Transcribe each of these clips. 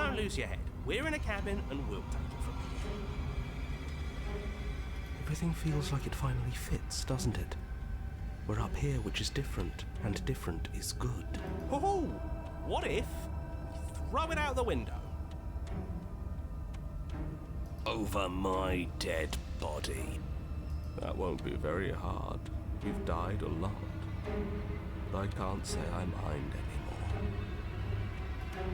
don't lose your head. We're in a cabin and we'll take it from here. Everything feels like it finally fits, doesn't it? We're up here, which is different, and different is good. Oh, what if we throw it out the window? Over my dead body. That won't be very hard. You've died a lot. But I can't say I mind anymore.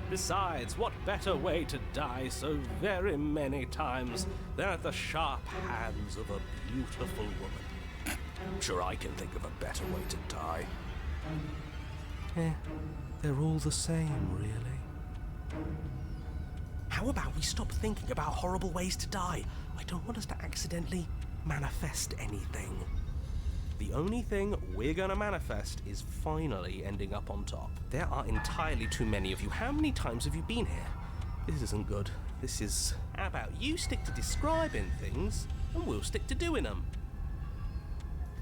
Besides, what better way to die so very many times than at the sharp hands of a beautiful woman? I'm sure I can think of a better way to die. They're all the same, really. How about we stop thinking about horrible ways to die? I don't want us to accidentally manifest anything. The only thing we're gonna manifest is finally ending up on top. There are entirely too many of you. How many times have you been here? This isn't good. This is... How about you stick to describing things, and we'll stick to doing them?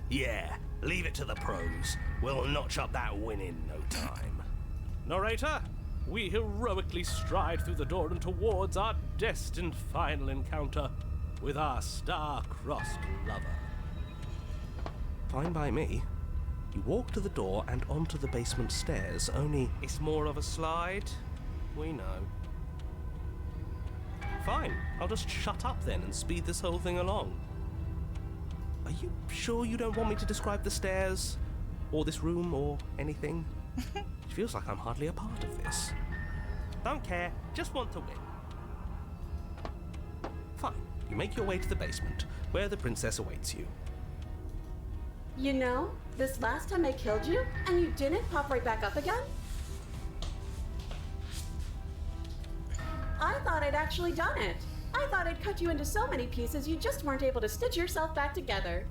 Yeah, leave it to the pros. We'll notch up that win in no time. Narrator, we heroically stride through the door and towards our destined final encounter with our star-crossed lover. Fine by me. You walk to the door and onto the basement stairs, only... It's more of a slide. We know. Fine, I'll just shut up then and speed this whole thing along. Are you sure you don't want me to describe the stairs? Or this room, or anything? It feels like I'm hardly a part of this. Don't care, just want to win. Fine, you make your way to the basement, where the princess awaits you. You know, this last time I killed you, and you didn't pop right back up again? I thought I'd actually done it. I thought I'd cut you into so many pieces you just weren't able to stitch yourself back together.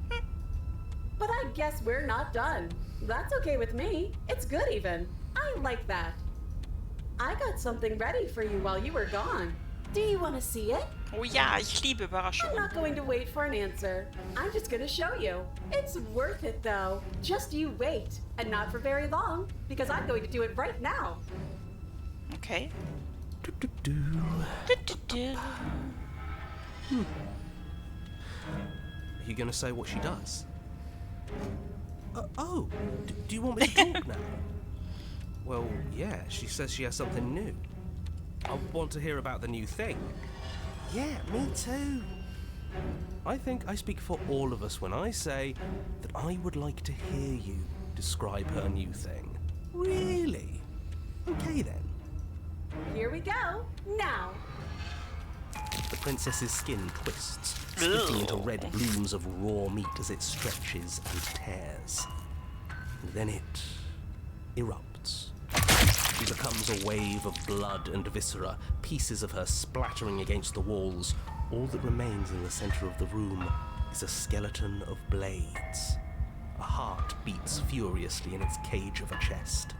But I guess we're not done. That's okay with me. It's good even. I like that. I got something ready for you while you were gone. Do you want to see it? Oh ja, ich liebe I'm Überraschungen. not going to wait for an answer. I'm just going to show you. It's worth it though. Just you wait. And not for very long, because I'm going to do it right now. Okay. Do-do-do. Du-du-du. Are you gonna say what she does? Do you want me to talk now? Well, yeah, she says she has something new. I want to hear about the new thing. Yeah, me too. I think I speak for all of us when I say that I would like to hear you describe her new thing. Really? Okay then. Here we go. Now. The princess's skin twists, splitting into red blooms of raw meat as it stretches and tears. And then it erupts. She becomes a wave of blood and viscera, pieces of her splattering against the walls. All that remains in the center of the room is a skeleton of blades. A heart beats furiously in its cage of a chest.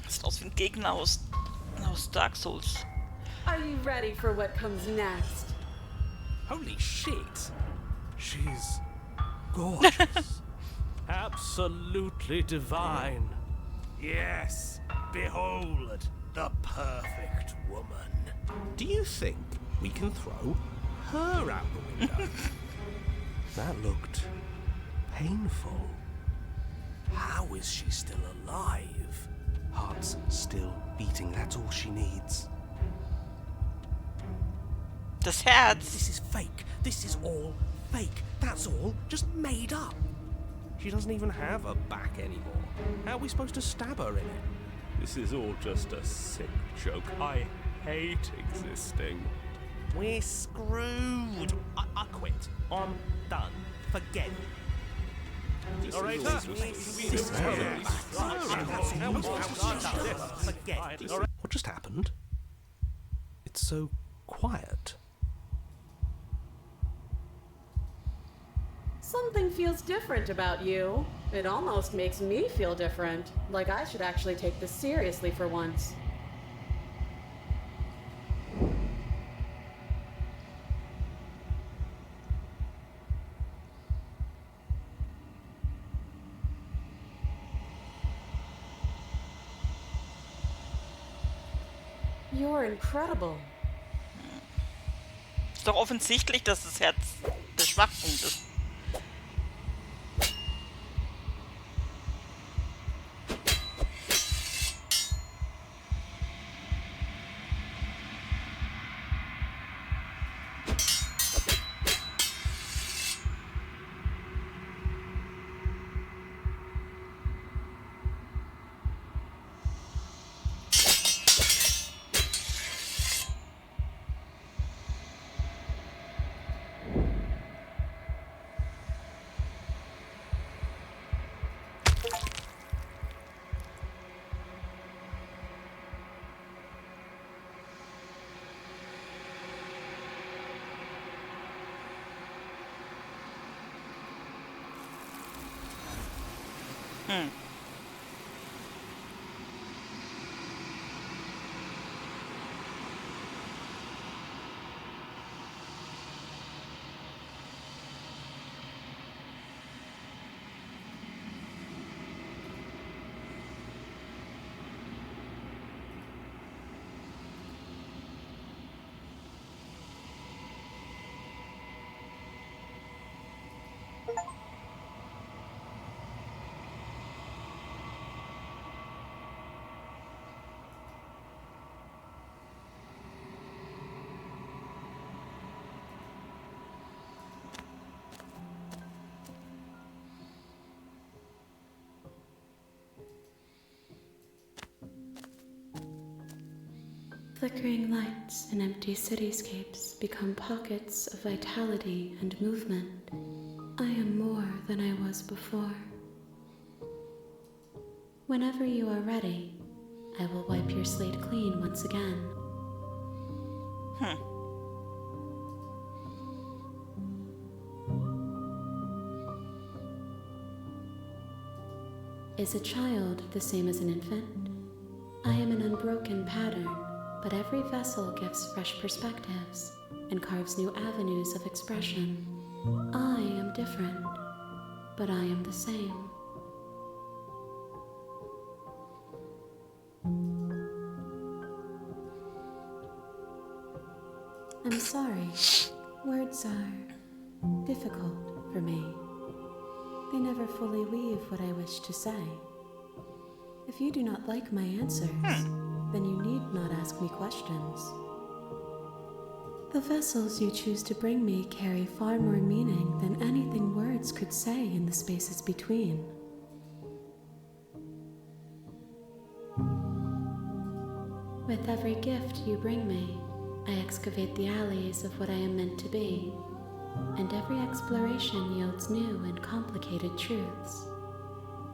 Sieht aus wie ein Gegner aus Dark Souls. Are you ready for what comes next? Holy shit! She's gorgeous. Absolutely divine. Yes, behold, the perfect woman. Do you think we can throw her out the window? That looked painful. How is she still alive? Heart's still beating, that's all she needs. Das Herz. This is fake. This is all fake. That's all just made up. She doesn't even have a back anymore. How are we supposed to stab her in it? This is all just a sick joke. I hate existing. We're screwed. I quit. I'm done. Forget it. Narrator, What just happened? It's so quiet. Something feels different about you. It almost makes me feel different. Like I should actually take this seriously for once. You're incredible. Ist doch offensichtlich, dass das Herz der Schwachpunkt ist. Flickering lights in empty cityscapes become pockets of vitality and movement. I am more than I was before. Whenever you are ready, I will wipe your slate clean once again. Is a child the same as an infant? I am an unbroken pattern, but every vessel gives fresh perspectives and carves new avenues of expression. I am different, but I am the same. I'm sorry. Words are difficult for me. They never fully weave what I wish to say. If you do not like my answers, then you need not ask me questions. The vessels you choose to bring me carry far more meaning than anything words could say in the spaces between. With every gift you bring me, I excavate the alleys of what I am meant to be, and every exploration yields new and complicated truths.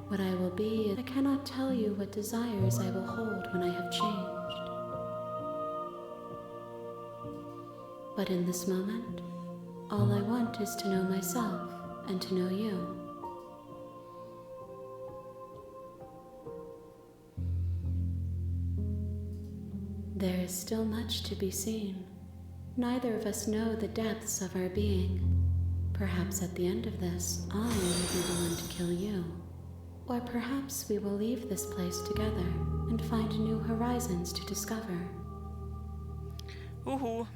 What I will be, I cannot tell you what desires I will hold when I have changed. But in this moment, all I want is to know myself and to know you. There is still much to be seen. Neither of us know the depths of our being. Perhaps at the end of this, I will be the one to kill you. Or perhaps we will leave this place together and find new horizons to discover. Uhu.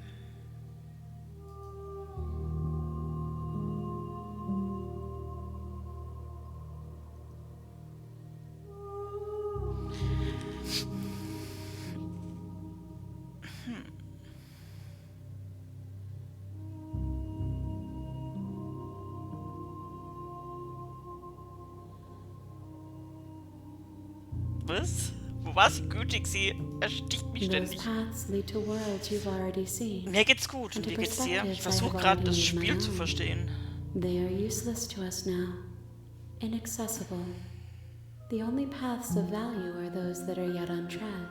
Was? Wo war sie gütig? Sie ersticht mich Those ständig. paths lead to worlds you've already seen. Mir geht's gut. Und wie geht's dir? Ich versuche gerade, das Spiel zu verstehen. They are useless to us now. Inaccessible. The only paths of value are those that are yet untread.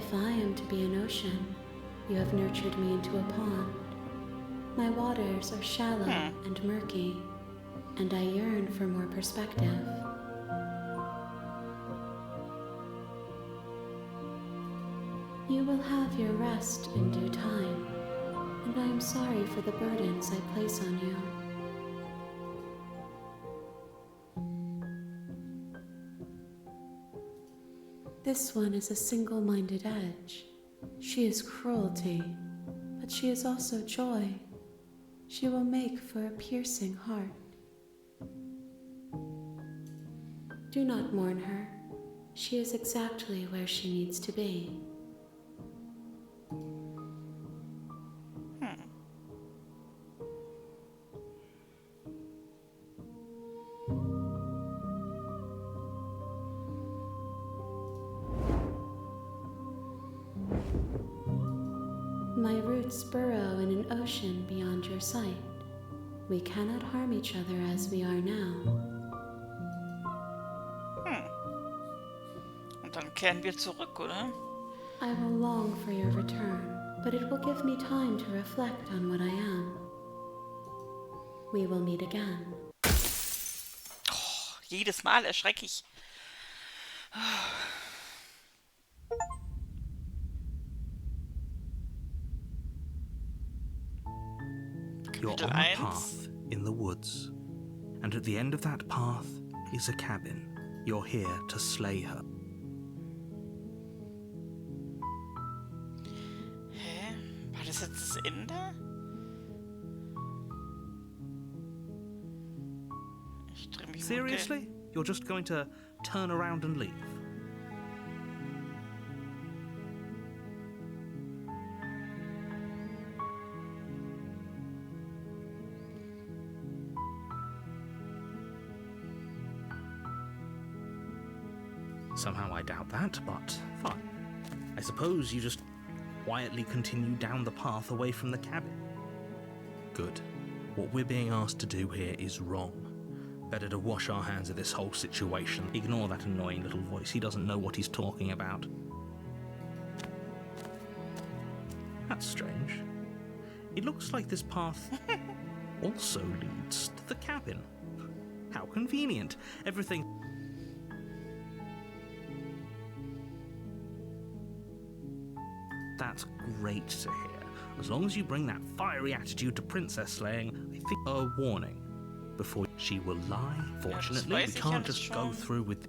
If I am to be an ocean, you have nurtured me into a pond. My waters are shallow and murky, and I yearn for more perspective. You will have your rest in due time, and I am sorry for the burdens I place on you. This one is a single-minded edge. She is cruelty, but she is also joy. She will make for a piercing heart. Do not mourn her. She is exactly where she needs to be. My roots burrow in an ocean beyond your sight. We cannot harm each other as we are now. Und dann kehren wir zurück, oder? I will long for your return, but it will give me time to reflect on what I am. We will meet again. Oh, jedes Mal erschrecke ich. You're on a path in the woods, and at the end of that path is a cabin. You're here to slay her. Hä? War das jetzt das Ende? Ich drehe mich Seriously? You're just going to turn around and leave? Somehow I doubt that, but fine. I suppose you just quietly continue down the path away from the cabin. Good. What we're being asked to do here is wrong. Better to wash our hands of this whole situation. Ignore that annoying little voice. He doesn't know what he's talking about. That's strange. It looks like this path also leads to the cabin. How convenient. Everything... That's great to hear. As long as you bring that fiery attitude to princess slaying, I think a warning before she will lie. Fortunately, we can't just go through with...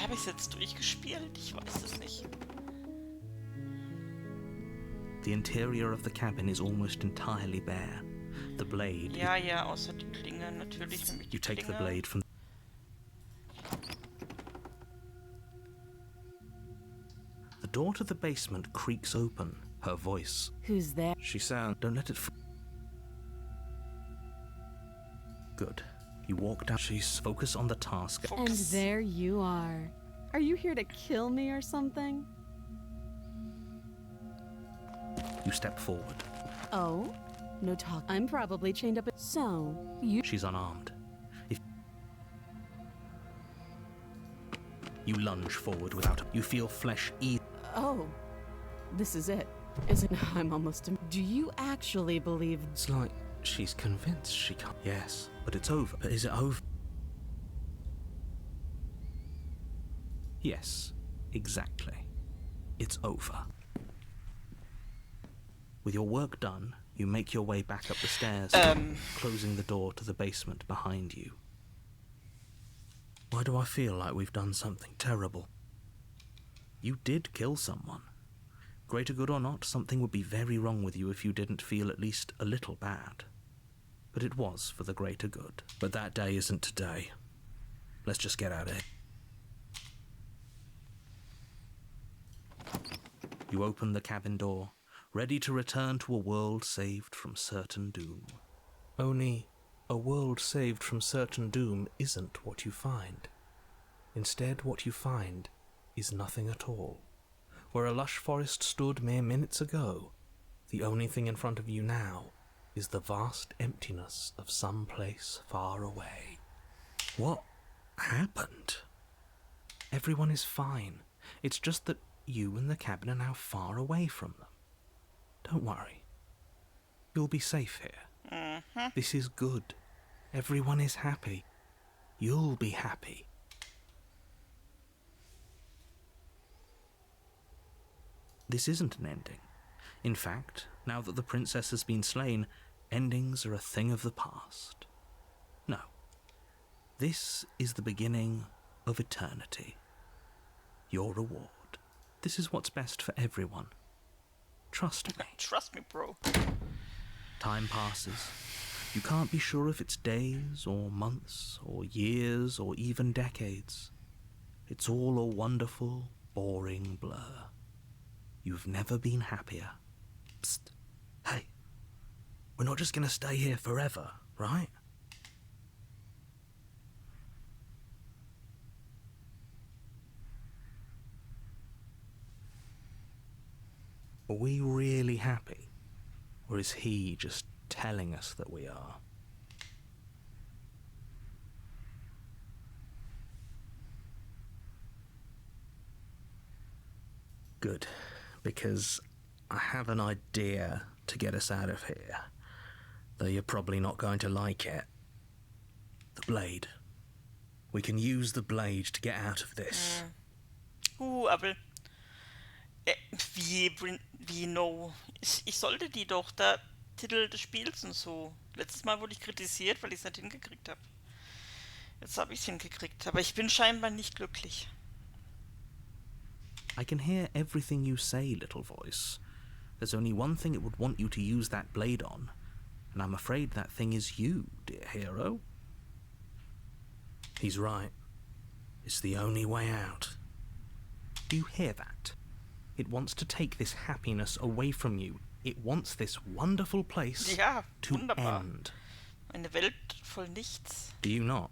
Habe ich es jetzt durchgespielt? Ich weiß es nicht. The interior of the cabin is almost entirely bare. The blade... Ja, ja, außer die Klinge natürlich. You take the blade from... The door to the basement creaks open. Her voice. Who's there? She sounds... Don't let it... Good. You walk down... She's... Focus on the task. And there you are. Are you here to kill me or something? You step forward. Oh? No talk. I'm probably chained up. So, you... She's unarmed. You lunge forward without... You feel flesh ease... Oh. This is it. Isn't... I'm almost... Do you actually believe... It's like she's convinced she can't... Yes, but it's over. But is it over? Yes, exactly. It's over. With your work done, you make your way back up the stairs, closing the door to the basement behind you. Why do I feel like we've done something terrible? You did kill someone. Greater good or not, something would be very wrong with you if you didn't feel at least a little bad. But it was for the greater good. But that day isn't today. Let's just get out of here. You open the cabin door, ready to return to a world saved from certain doom. Only, a world saved from certain doom isn't what you find. Instead, what you find is nothing at all. Where a lush forest stood mere minutes ago, the only thing in front of you now is the vast emptiness of some place far away. What happened? Everyone is fine. It's just that you and the cabin are now far away from them. Don't worry. You'll be safe here. This is good. Everyone is happy. You'll be happy. This isn't an ending. In fact, now that the princess has been slain, endings are a thing of the past. No. This is the beginning of eternity. Your reward. This is what's best for everyone. Trust me. Trust me, bro. Time passes. You can't be sure if it's days or months or years or even decades. It's all a wonderful, boring blur. You've never been happier. Psst. Hey. We're not just going to stay here forever, right? Are we really happy? Or is he just telling us that we are? Good, because I have an idea to get us out of here, though you're probably not going to like it. The blade. We can use the blade to get out of this. Aber wie no? Ich sollte die doch, da Titel des Spiels und so. Letztes Mal wurde ich kritisiert, weil ich es nicht hingekriegt habe. Jetzt habe ich es hingekriegt, aber ich bin scheinbar nicht glücklich. I can hear everything you say, little voice. There's only one thing it would want you to use that blade on, and I'm afraid that thing is you, dear hero. He's right. It's the only way out. Do you hear that? It wants to take this happiness away from you. It wants this wonderful place to wunderbar. end. Eine Welt voll nichts. Do you not?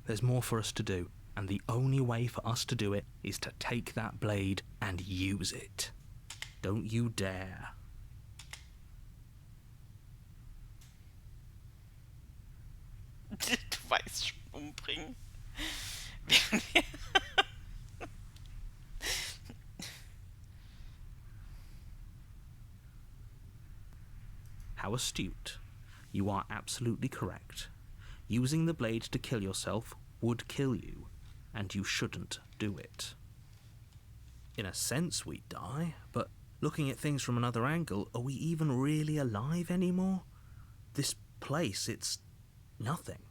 There's more for us to do, and the only way for us to do it is to take that blade and use it. Don't you dare. Du weißt schon, umbringen. How astute. You are absolutely correct. Using the blade to kill yourself would kill you, and you shouldn't do it. In a sense, we die, but looking at things from another angle, are we even really alive anymore? This place, it's nothing.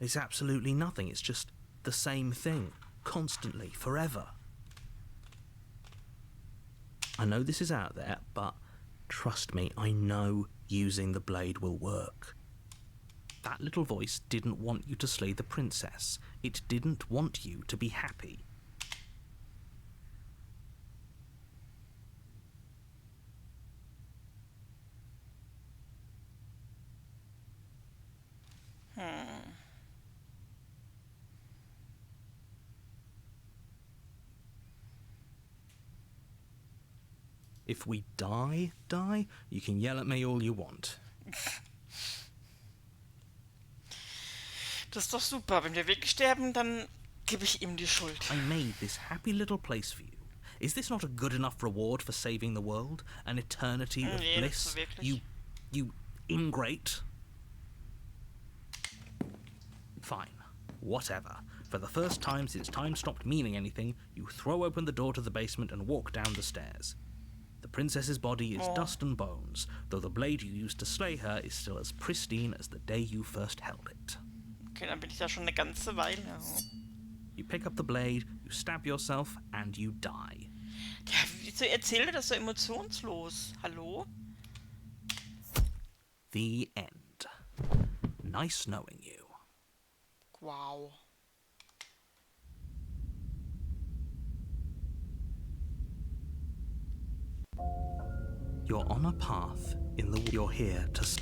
It's absolutely nothing. It's just the same thing, constantly, forever. I know this is out there, but trust me, I know using the blade will work. That little voice didn't want you to slay the princess. It didn't want you to be happy. If we die, you can yell at me all you want. Das ist doch super. Wenn wir wirklich sterben, dann gebe ich ihm die Schuld. I made this happy little place for you. Is this not a good enough reward for saving the world? An eternity of Nee, bliss? so wirklich. You ingrate? Fine. Whatever. For the first time since time stopped meaning anything, you throw open the door to the basement and walk down the stairs. The princess's body is dust and bones, though the blade you used to slay her is still as pristine as the day you first held it. Okay, dann bin ich da schon eine ganze Weile. You pick up the blade, you stab yourself, and you die. Ja, wieso erzählt er das so emotionslos? Hallo? The end. Nice knowing you. Wow. You're on a path in the... You're here to...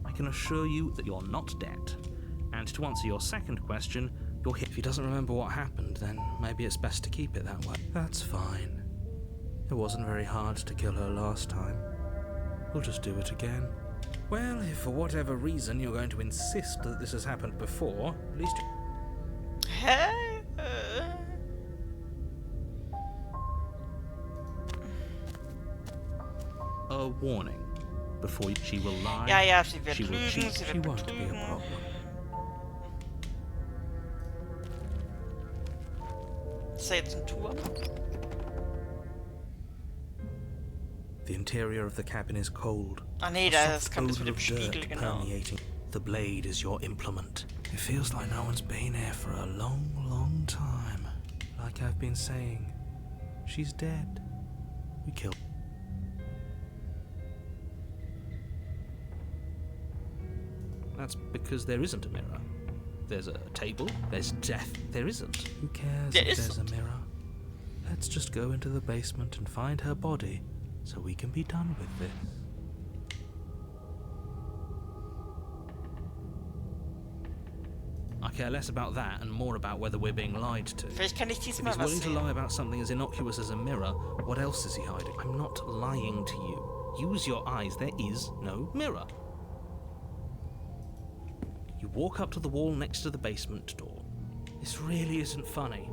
I can assure you that you're not dead. And to answer your second question, you're here. If he doesn't remember what happened, then maybe it's best to keep it that way. That's fine. It wasn't very hard to kill her last time. We'll just do it again. Well, if for whatever reason you're going to insist that this has happened before, at least you... A warning. Before she will lie, Ja, sie wird she will lügen, cheat, sie she wird won't be a betrügen. problem. Ist da jetzt ein Turm? The interior of the cabin is cold. Ah nee, A das soft kommt das odor mit dem of Spiegel, dirt genau. permeating. The blade is your implement. It feels like no one's been here for a long, long time. Like I've been saying, she's dead. We killed. That's because there isn't a mirror. There's a table, there's death, there isn't. Who cares There if there's isn't. a mirror? Let's just go into the basement and find her body so we can be done with this. I care less about that and more about whether we're being lied to. Vielleicht kann ich If diesmal he's was willing to sehen. lie about something as innocuous as a mirror, what else is he hiding? I'm not lying to you. Use your eyes. There is no mirror. You walk up to the wall next to the basement door. This really isn't funny.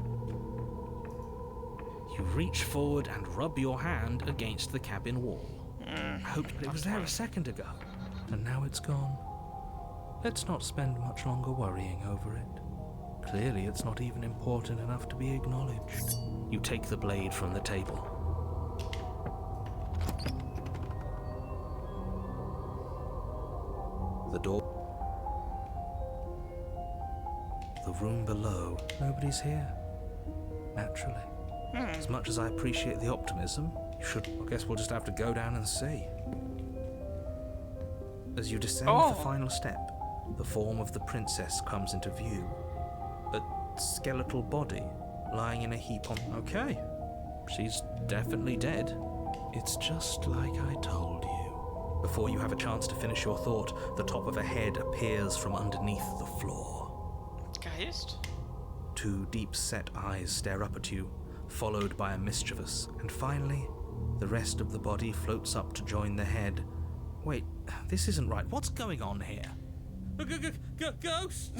You reach forward and rub your hand against the cabin wall. I hoped it was there a second ago, and now it's gone. Let's not spend much longer worrying over it. Clearly, it's not even important enough to be acknowledged. You take the blade from the table. The door. The room below. Nobody's here. Naturally. As much as I appreciate the optimism, you should. I guess we'll just have to go down and see. As you descend the final step, the form of the princess comes into view. A skeletal body lying in a heap on. Okay, she's definitely dead. It's just like I told you. Before you have a chance to finish your thought, the top of a head appears from underneath the floor. Geist? Two deep-set eyes stare up at you, followed by a mischievous, and finally, the rest of the body floats up to join the head. Wait, this isn't right. What's going on here? Ghost?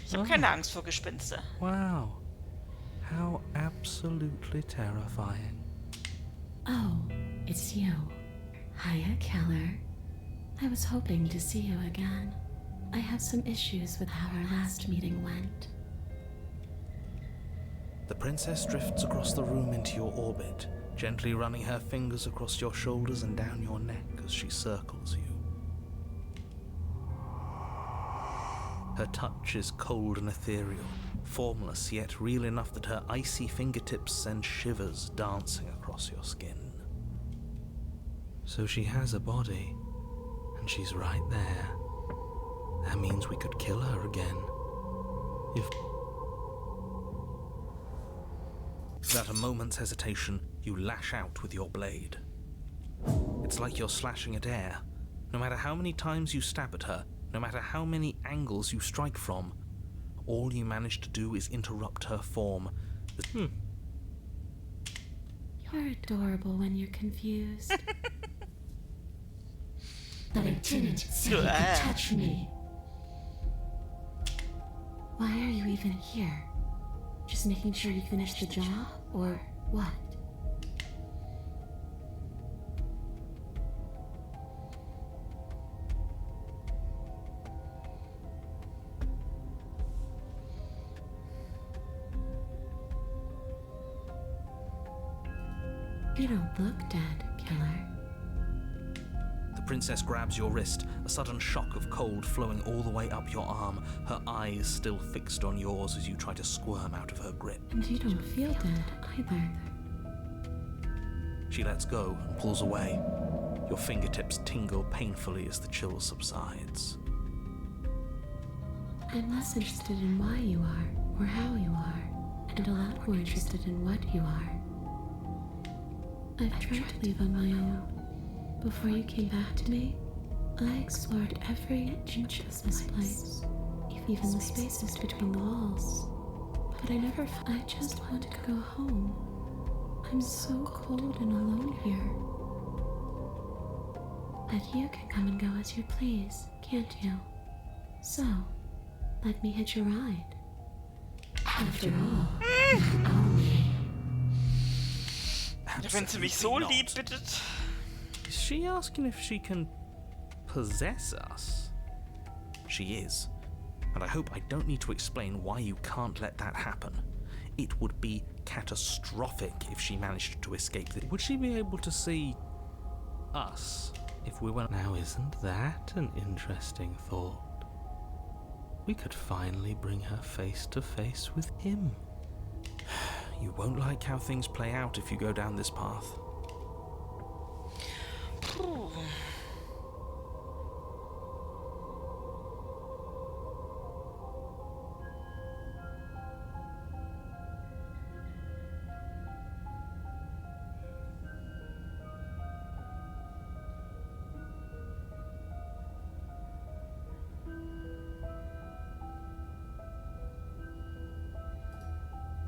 Ich habe keine Angst vor Gespenster. Wow. How absolutely terrifying. Oh, it's you. Hiya, Keller. I was hoping to see you again. I have some issues with how our last meeting went. The princess drifts across the room into your orbit, gently running her fingers across your shoulders and down your neck as she circles you. Her touch is cold and ethereal, formless yet real enough that her icy fingertips send shivers dancing across your skin. So she has a body, and she's right there. That means we could kill her again. If... Without a moment's hesitation, you lash out with your blade. It's like you're slashing at air. No matter how many times you stab at her, no matter how many angles you strike from, all you manage to do is interrupt her form. You're adorable when you're confused. But I didn't say you could touch me. Why are you even here? Just making sure you finish the job, or what? You don't look dead, Killer. The princess grabs your wrist, a sudden shock of cold flowing all the way up your arm, her eyes still fixed on yours as you try to squirm out of her grip. And you don't feel dead either. She lets go and pulls away. Your fingertips tingle painfully as the chill subsides. I'm less interested in why you are, or how you are, and a lot more interested in what you are. I've tried to leave on my own. Before you came back to me, I explored every inch of this place, even the spaces between the walls. But I just wanted to go home. I'm so cold and alone here. But you can come and go as you please, can't you? So, let me hitch a ride. After all, Wenn sie mich so lieb bittet. Is she asking if she can possess us? She is. And I hope I don't need to explain why you can't let that happen. It would be catastrophic if she managed to escape. Would she be able to see us if we went? Now, isn't that an interesting thought? We could finally bring her face to face with him. You won't like how things play out if you go down this path. Puh.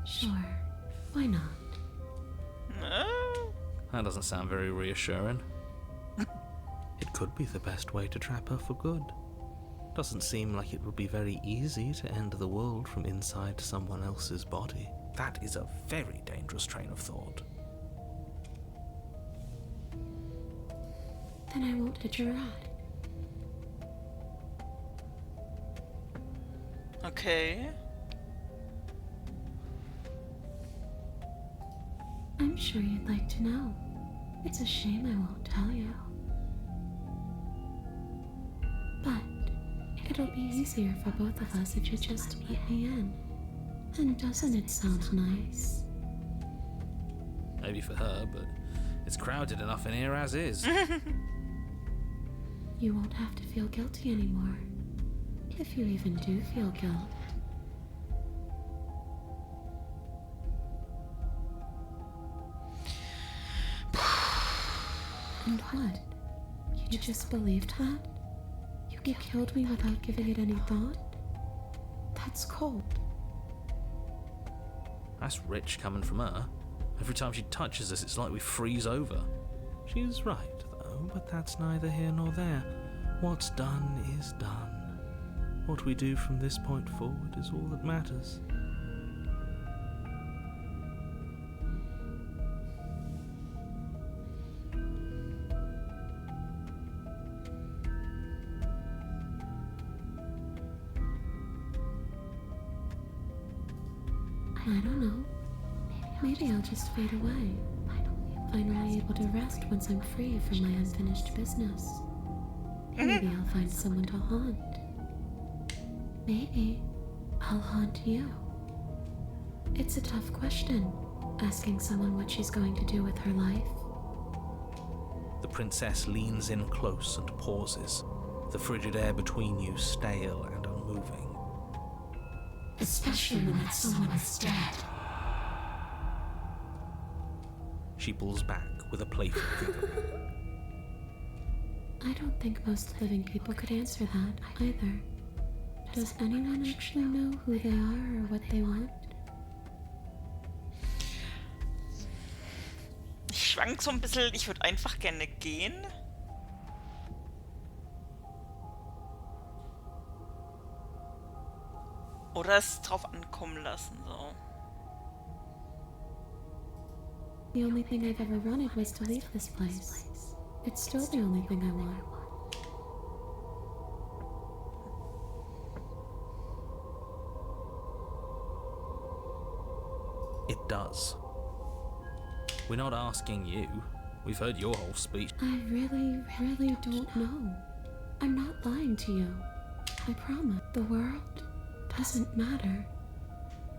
sure, why not? That doesn't sound very reassuring. It could be the best way to trap her for good. Doesn't seem like it would be very easy to end the world from inside someone else's body. That is a very dangerous train of thought. Then I won't hitch a ride. Okay. I'm sure you'd like to know. It's a shame I won't tell you. But it'll be easier for both of us if you just let me in. And doesn't it sound nice? Maybe for her, but it's crowded enough in here as is. You won't have to feel guilty anymore. If you even do feel guilt. And what? You just believed that? You killed me without giving it any thought? That's cold. That's rich coming from her. Every time she touches us, it's like we freeze over. She's right, though, but that's neither here nor there. What's done is done. What we do from this point forward is all that matters. I don't know. Maybe I'll just fade away. Finally able to rest once I'm free from my unfinished business. Maybe I'll find someone to haunt. Maybe I'll haunt you. It's a tough question, asking someone what she's going to do with her life. The princess leans in close and pauses, the frigid air between you stale and unmoving. Especially when that someone is dead. She pulls back with a playful giggle. I don't think most living people could answer that either. Does anyone actually know who they are or what they want? Ich schwank so ein bisschen, ich würde einfach gerne gehen. Oder es drauf ankommen lassen, so. The only thing I've ever wanted was to leave this place. It's still the only thing I want. It does. We're not asking you. We've heard your whole speech. I really don't know. I'm not lying to you. I promise. The world doesn't matter.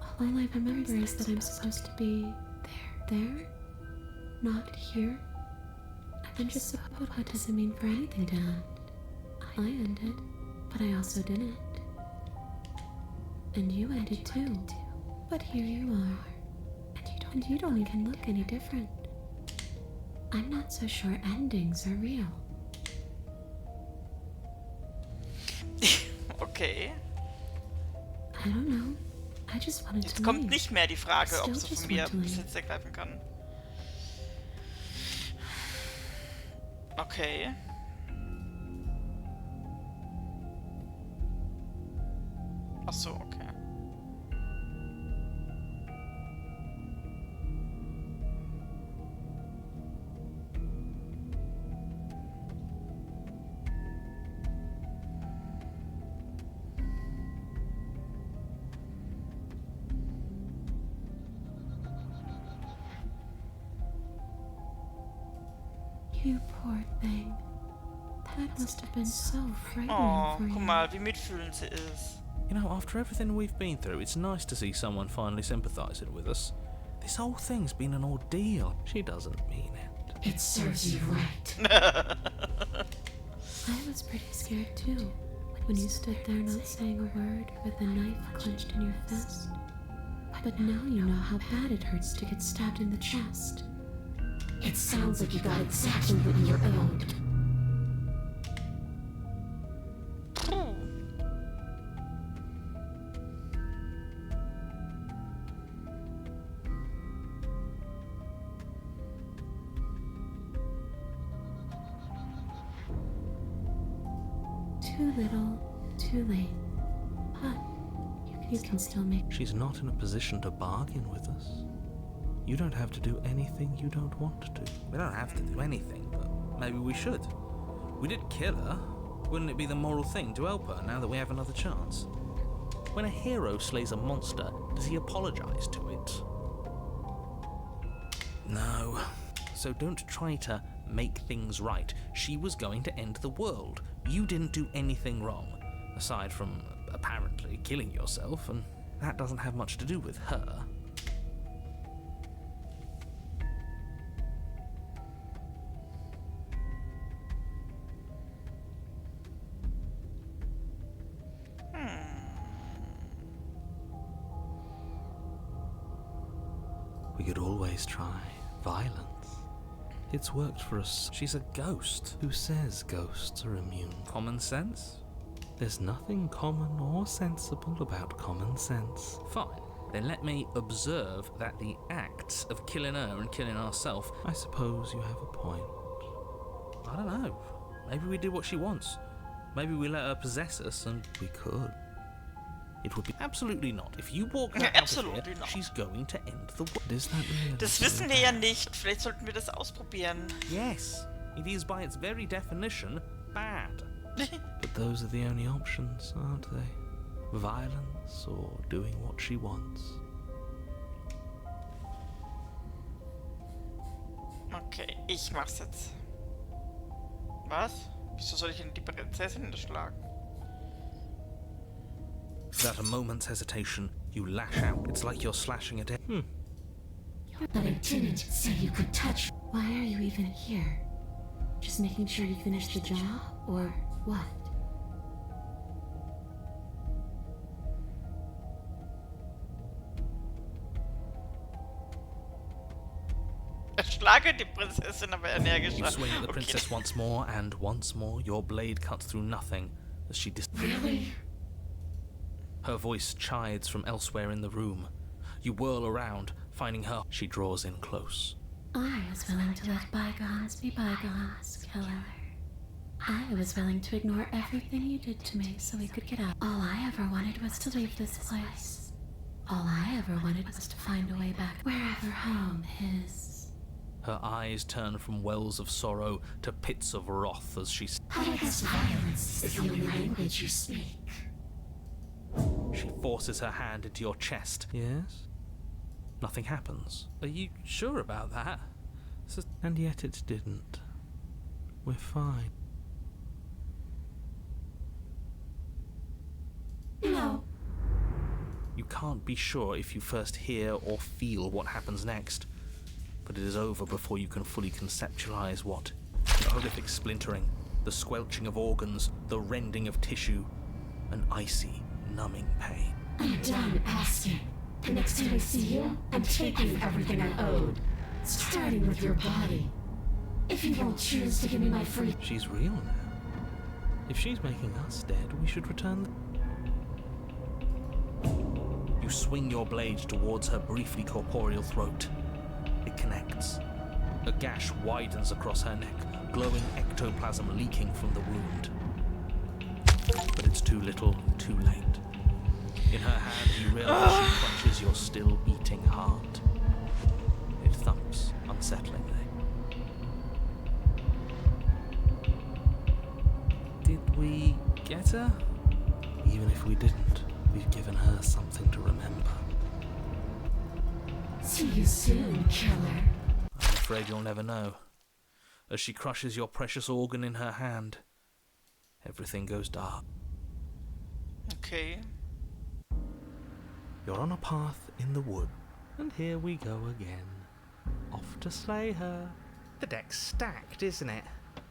All I remember is that I'm supposed to be there, not here. And just suppose what doesn't mean for anything to end. I ended, but I also didn't. And you ended too. But here you are. And you don't even look any different. I'm not so sure endings are real. Okay. I don't know. I just wanted Jetzt to kommt leave. nicht mehr die Frage, ob Still sie just von mir want to leave. Besitz ergreifen kann. Okay. Ach so, okay. You poor thing. That must have been so frightening Oh, for guck you. mal, wie mitfühlend sie ist. You know, after everything we've been through, it's nice to see someone finally sympathising with us. This whole thing's been an ordeal. She doesn't mean it. It serves you right. I was pretty scared too, when you stood there not saying a word with a knife clenched in your fist. But now you know how bad it hurts to get stabbed in the chest. It sounds like you got exactly what you were owed. Puh. Too little, too late. But you can still make. She's not in a position to bargain with us. You don't have to do anything you don't want to. We don't have to do anything, but maybe we should. We did kill her. Wouldn't it be the moral thing to help her now that we have another chance? When a hero slays a monster, does he apologise to it? No. So don't try to make things right. She was going to end the world. You didn't do anything wrong, aside from apparently killing yourself, and that doesn't have much to do with her. We could always try violence. It's worked for us. She's a ghost. Who says ghosts are immune? Common sense? There's nothing common or sensible about common sense. Fine. Then let me observe that the acts of killing her and killing ourselves. I suppose you have a point. I don't know. Maybe we do what she wants. Maybe we let her possess us, and we could. It would be absolutely not. If you walk her out of Absolutely here, not. she's going to end the world. Is that really Das wissen wir ja nicht. Vielleicht sollten wir das ausprobieren. Yes, it is by its very definition bad. But those are the only options, aren't they? Violence or doing what she wants. Okay, ich mach's jetzt. Was? Wieso soll ich denn die Prinzessin erschlagen? Without a moment's hesitation, you lash out. It's like you're slashing at it. But I didn't say you could touch. Why are you even here? Just making sure you finish the job, or what? Erschlage die Prinzessin aber energischer. You swing at the princess once more, and once more your blade cuts through nothing as she Really? Her voice chides from elsewhere in the room. You whirl around, finding her. She draws in close. I was willing to let bygones be bygones, killer. I was willing to ignore everything you did to me so we could get out. All I ever wanted was to leave this place. All I ever wanted was to find a way back wherever home is. Her eyes turn from wells of sorrow to pits of wrath as she I guess violence is the only language you speak. She forces her hand into your chest. Yes? Nothing happens. Are you sure about that? And yet it didn't. We're fine. No. You can't be sure if you first hear or feel what happens next. But it is over before you can fully conceptualize what. The horrific splintering, the squelching of organs, the rending of tissue, an icy, numbing pain. I'm done asking. The next time I see you, I'm taking everything I owed. Starting with your body. If you won't choose to give me my free... She's real now. If she's making us dead, we should return the... You swing your blade towards her briefly corporeal throat. It connects. A gash widens across her neck. glowing ectoplasm leaking from the wound. But it's too little, too late. In her hand, you realize she clutches your still beating heart. It thumps unsettlingly. Did we get her? Even if we didn't, we've given her something to remember. See you soon, killer. I'm afraid you'll never know. As she crushes your precious organ in her hand, everything goes dark. Okay. You're on a path in the wood, and here we go again. Off to slay her. The deck's stacked, isn't it?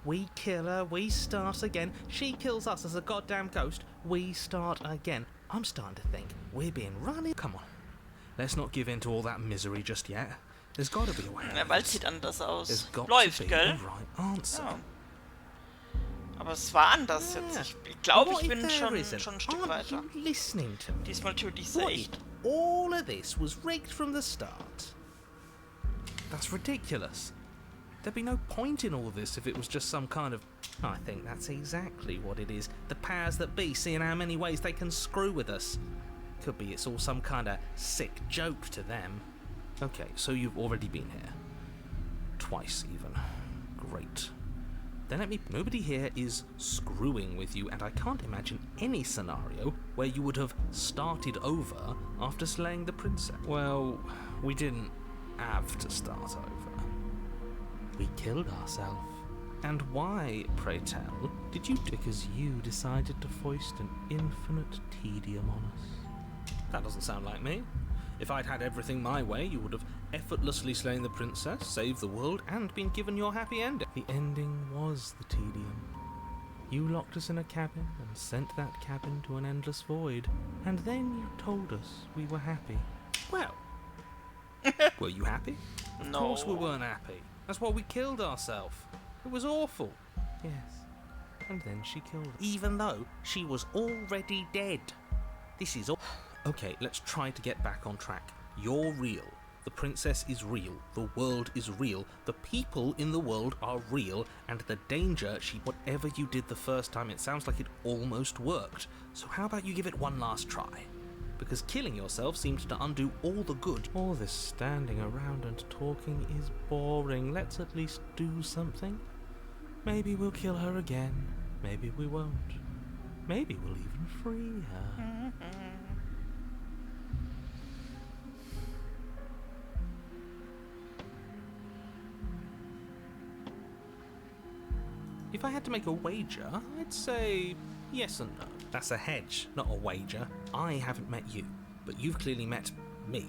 We kill her, we start again. She kills us as a goddamn ghost, we start again. I'm starting to think we're being run. Come on, let's not give in to all that misery just yet. There's got to be a way. Der Wald sieht anders aus. There's got Läuft, to be gell? a right answer. Ja. Aber es war anders jetzt. Ich glaube, ich bin schon ein Stück weiter. Listening to me? Diesmal töte ich sie What echt. if all of this was rigged from the start? That's ridiculous. There'd be no point in all this if it was just some kind of... I think that's exactly what it is. The powers that be, seeing how many ways they can screw with us. Could be it's all some kind of sick joke to them. Okay, so you've already been here. Twice, even. Great. Then let me... Nobody here is screwing with you, and I can't imagine any scenario where you would have started over after slaying the princess. Well, we didn't have to start over. We killed ourselves. And why, pray tell, did you... Because you decided to foist an infinite tedium on us. That doesn't sound like me. If I'd had everything my way, you would have effortlessly slain the princess, saved the world, and been given your happy ending. The ending was the tedium. You locked us in a cabin and sent that cabin to an endless void. And then you told us we were happy. Well, were you happy? Of course we weren't happy. That's why we killed ourselves. It was awful. Yes. And then she killed us. Even though she was already dead. This is all... Okay, let's try to get back on track. You're real. The princess is real. The world is real. The people in the world are real. And the danger whatever you did the first time, it sounds like it almost worked. So how about you give it one last try? Because killing yourself seems to undo all the good. All this standing around and talking is boring. Let's at least do something. Maybe we'll kill her again. Maybe we won't. Maybe we'll even free her. If I had to make a wager, I'd say yes and no. That's a hedge, not a wager. I haven't met you, but you've clearly met me.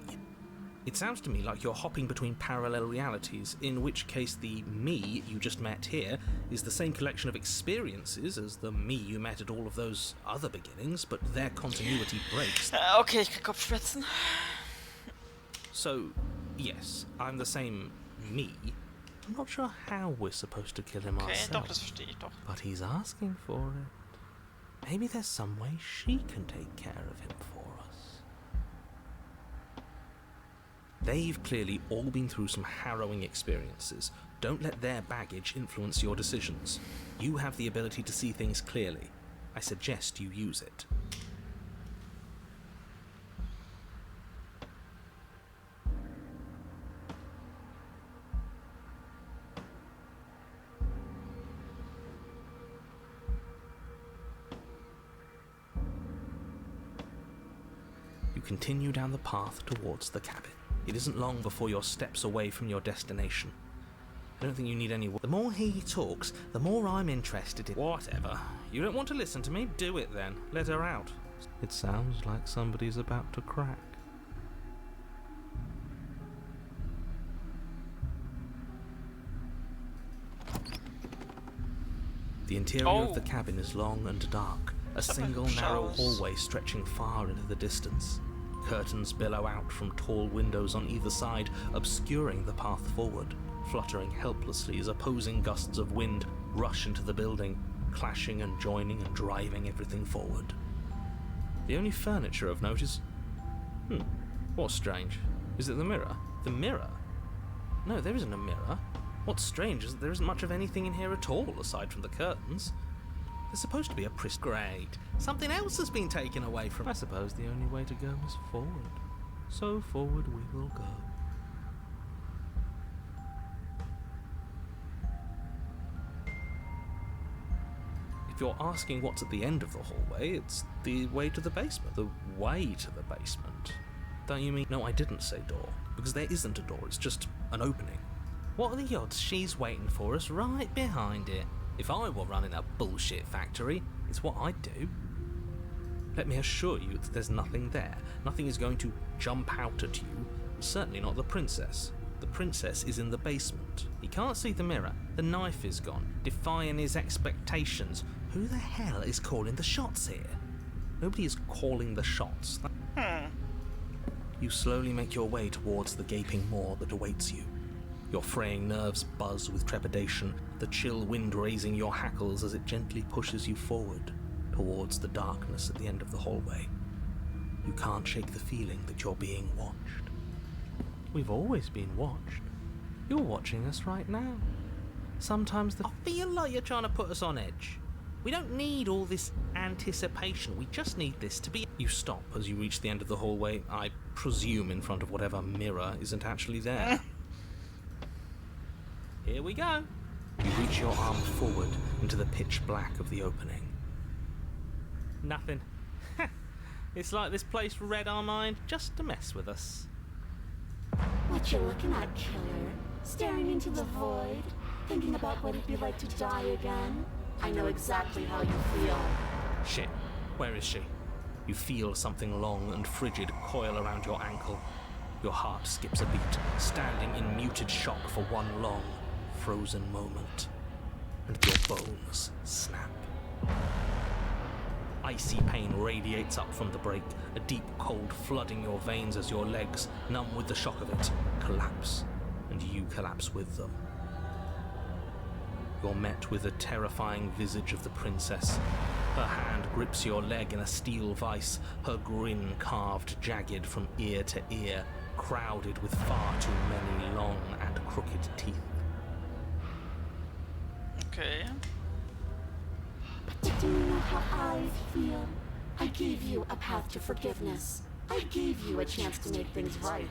It sounds to me like you're hopping between parallel realities, in which case the me you just met here is the same collection of experiences as the me you met at all of those other beginnings, but their continuity breaks. Okay, ich krieg Kopfschmerzen. So, yes, I'm the same me. I'm not sure how we're supposed to kill him Okay, ourselves. doch, das verstehe ich doch. But he's asking for it. Maybe there's some way she can take care of him for us. They've clearly all been through some harrowing experiences. Don't let their baggage influence your decisions. You have the ability to see things clearly. I suggest you use it. You continue down the path towards the cabin. It isn't long before you're steps away from your destination. I don't think you need any... The more he talks, the more I'm interested in... Whatever. You don't want to listen to me? Do it then. Let her out. It sounds like somebody's about to crack. The interior of the cabin is long and dark. A single narrow hallway stretching far into the distance. Curtains billow out from tall windows on either side, obscuring the path forward, fluttering helplessly as opposing gusts of wind rush into the building, clashing and joining and driving everything forward. The only furniture of note is... What's strange? Is it the mirror? The mirror? No, there isn't a mirror. What's strange is that there isn't much of anything in here at all, aside from the curtains. There's supposed to be a Great. Something else has been taken away from... I suppose the only way to go is forward. So forward we will go. If you're asking what's at the end of the hallway, it's the way to the basement. The way to the basement. Don't you mean... No, I didn't say door, because there isn't a door, it's just an opening. What are the odds she's waiting for us right behind it? If I were running a bullshit factory, it's what I'd do. Let me assure you that there's nothing there. Nothing is going to jump out at you, and certainly not the princess. The princess is in the basement. He can't see the mirror. The knife is gone, defying his expectations. Who the hell is calling the shots here? Nobody is calling the shots. You slowly make your way towards the gaping maw that awaits you. Your fraying nerves buzz with trepidation, the chill wind raising your hackles as it gently pushes you forward, towards the darkness at the end of the hallway. You can't shake the feeling that you're being watched. We've always been watched. You're watching us right now. Sometimes I feel like you're trying to put us on edge. We don't need all this anticipation, we just need this to be... You stop as you reach the end of the hallway, I presume in front of whatever mirror isn't actually there. Here we go. You reach your arm forward into the pitch black of the opening. Nothing. It's like this place read our mind just to mess with us. What you looking at, killer? Staring into the void? Thinking about what it'd be like to die again? I know exactly how you feel. Shit. Where is she? You feel something long and frigid coil around your ankle. Your heart skips a beat, standing in muted shock for one long, frozen moment. And your bones snap. Icy pain radiates up from the break, a deep cold flooding your veins as your legs, numb with the shock of it, collapse, and you collapse with them. You're met with the terrifying visage of the princess. Her hand grips your leg in a steel vice, her grin carved jagged from ear to ear, crowded with far too many long and crooked teeth. Okay. But do you know how I feel? I gave you a path to forgiveness. I gave you a chance to make things right.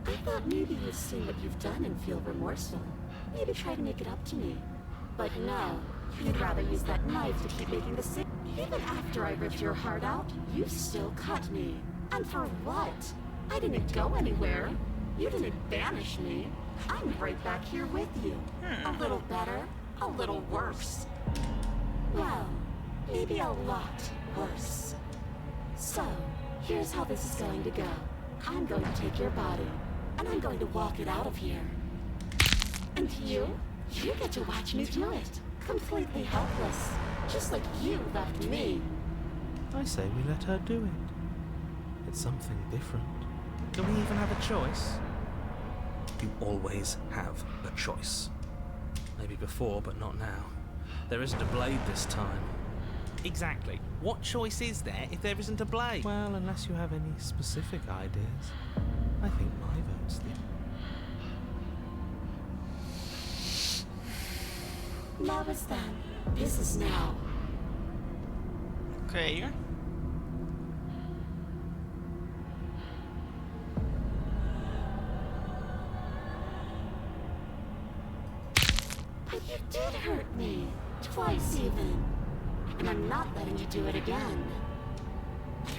I thought maybe you'd see what you've done and feel remorseful. Maybe try to make it up to me. But no, you'd rather use that knife to keep making the same. Even after I ripped your heart out, you still cut me. And for what? I didn't go anywhere. You didn't banish me. I'm right back here with you. A little better, a little worse. Well, maybe a lot worse. So, here's how this is going to go. I'm going to take your body, and I'm going to walk it out of here. And you get to watch me do it. Completely helpless. Just like you left me. I say we let her do it. It's something different. Do we even have a choice? You always have a choice. Maybe before, but not now. There isn't a blade this time. Exactly. What choice is there if there isn't a blade? Well, unless you have any specific ideas. I think my vote's the... Now is then. This is now. Okay. But you did hurt me. Twice even. And I'm not letting you do it again.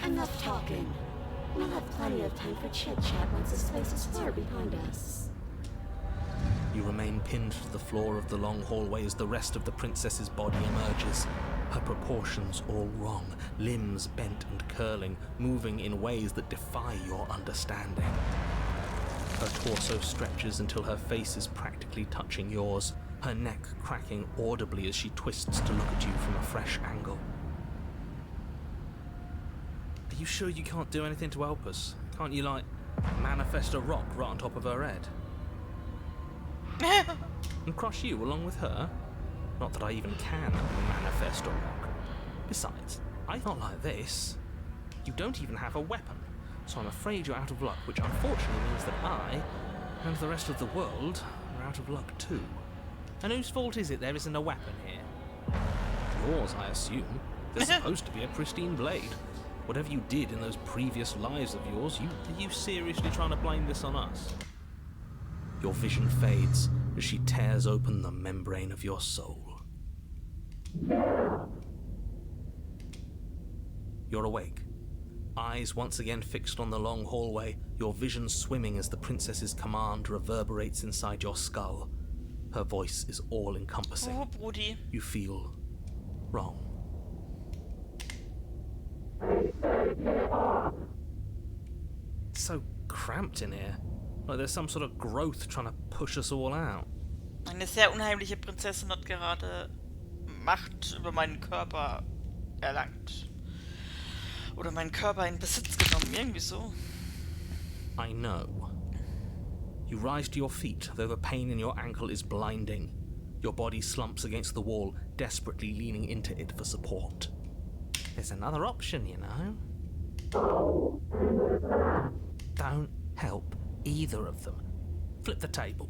Enough talking. We'll have plenty of time for chit-chat once this place is far behind us. You remain pinned to the floor of the long hallway as the rest of the princess's body emerges. Her proportions all wrong, limbs bent and curling, moving in ways that defy your understanding. Her torso stretches until her face is practically touching yours, her neck cracking audibly as she twists to look at you from a fresh angle. Are you sure you can't do anything to help us? Can't you, like, manifest a rock right on top of her head? And crush you along with her? Not that I even can manifest a rock. Besides, I thought like this. You don't even have a weapon, so I'm afraid you're out of luck, which unfortunately means that I And the rest of the world are out of luck too. And whose fault is it there isn't a weapon here? Yours, I assume. There's supposed to be a pristine blade. Whatever you did in those previous lives of yours, Are you seriously trying to blame this on us? Your vision fades as she tears open the membrane of your soul. You're awake. Eyes once again fixed on the long hallway, your vision swimming as the princess's command reverberates inside your skull. Her voice is all-encompassing. Oh, Brudi. You feel wrong. It's so cramped in here. Like there's some sort of growth trying to push us all out. Eine sehr unheimliche Prinzessin hat gerade Macht über meinen Körper erlangt. Oder meinen Körper in Besitz genommen, irgendwie so. I know. You rise to your feet, though the pain in your ankle is blinding. Your body slumps against the wall, desperately leaning into it for support. There's another option, you know. Don't help either of them. Flip the table.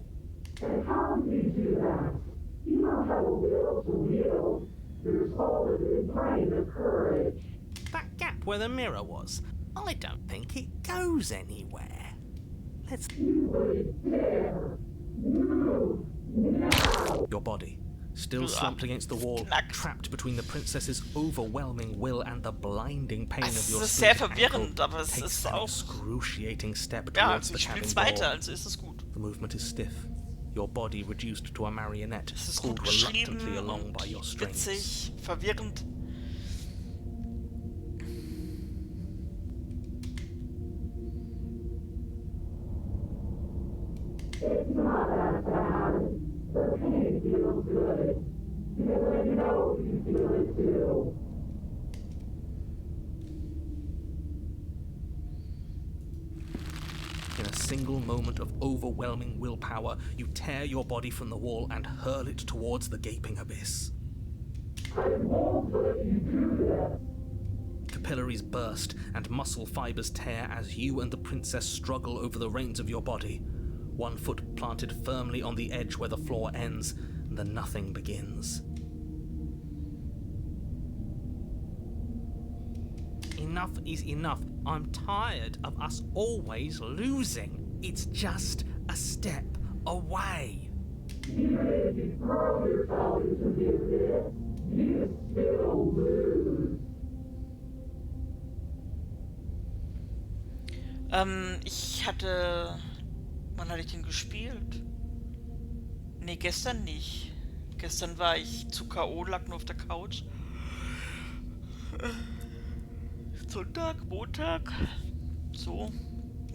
That gap where the mirror was, I don't think it goes anywhere. Let's... Your body, still slumped against the wall, trapped between the princess's overwhelming will and the blinding pain of Es your ist sehr splintered ankle, verwirrend, aber es takes ist an auch... excruciating step Ja, towards also the ich cabin spiel's door. weiter, also ist es gut. The movement is stiff, your body reduced to a marionette, Es ist pulled gut geschrieben reluctantly along by your und strings. witzig, verwirrend. In a single moment of overwhelming willpower, you tear your body from the wall and hurl it towards the gaping abyss. Capillaries burst and muscle fibers tear as you and the princess struggle over the reins of your body. One foot planted firmly on the edge where the floor ends, and the nothing begins. Enough is enough. I'm tired of us always losing. It's just a step away. Ich hatte... Wann hatte ich den gespielt? Nee, gestern nicht. Gestern war ich zu K.O., lag nur auf der Couch. Sonntag, Montag. So,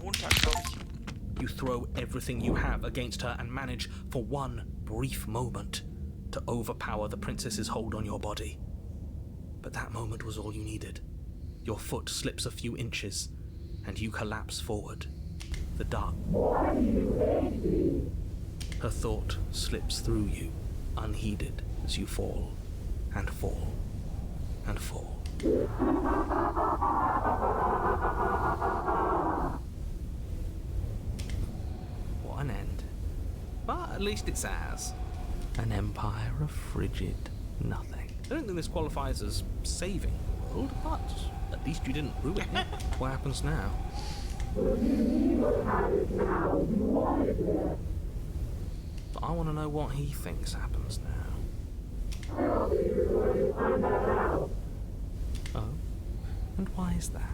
Montag, glaube ich. You throw everything you have against her and manage, for one brief moment, to overpower the princess's hold on your body. But that moment was all you needed. Your foot slips a few inches, and you collapse forward. The dark. Her thought slips through you, unheeded, as you fall, and fall, and fall. What an end. But at least it's ours. An empire of frigid nothing. I don't think this qualifies as saving the world, but at least you didn't ruin it. What happens now? But I want to know what he thinks happens now. Oh? And why is that?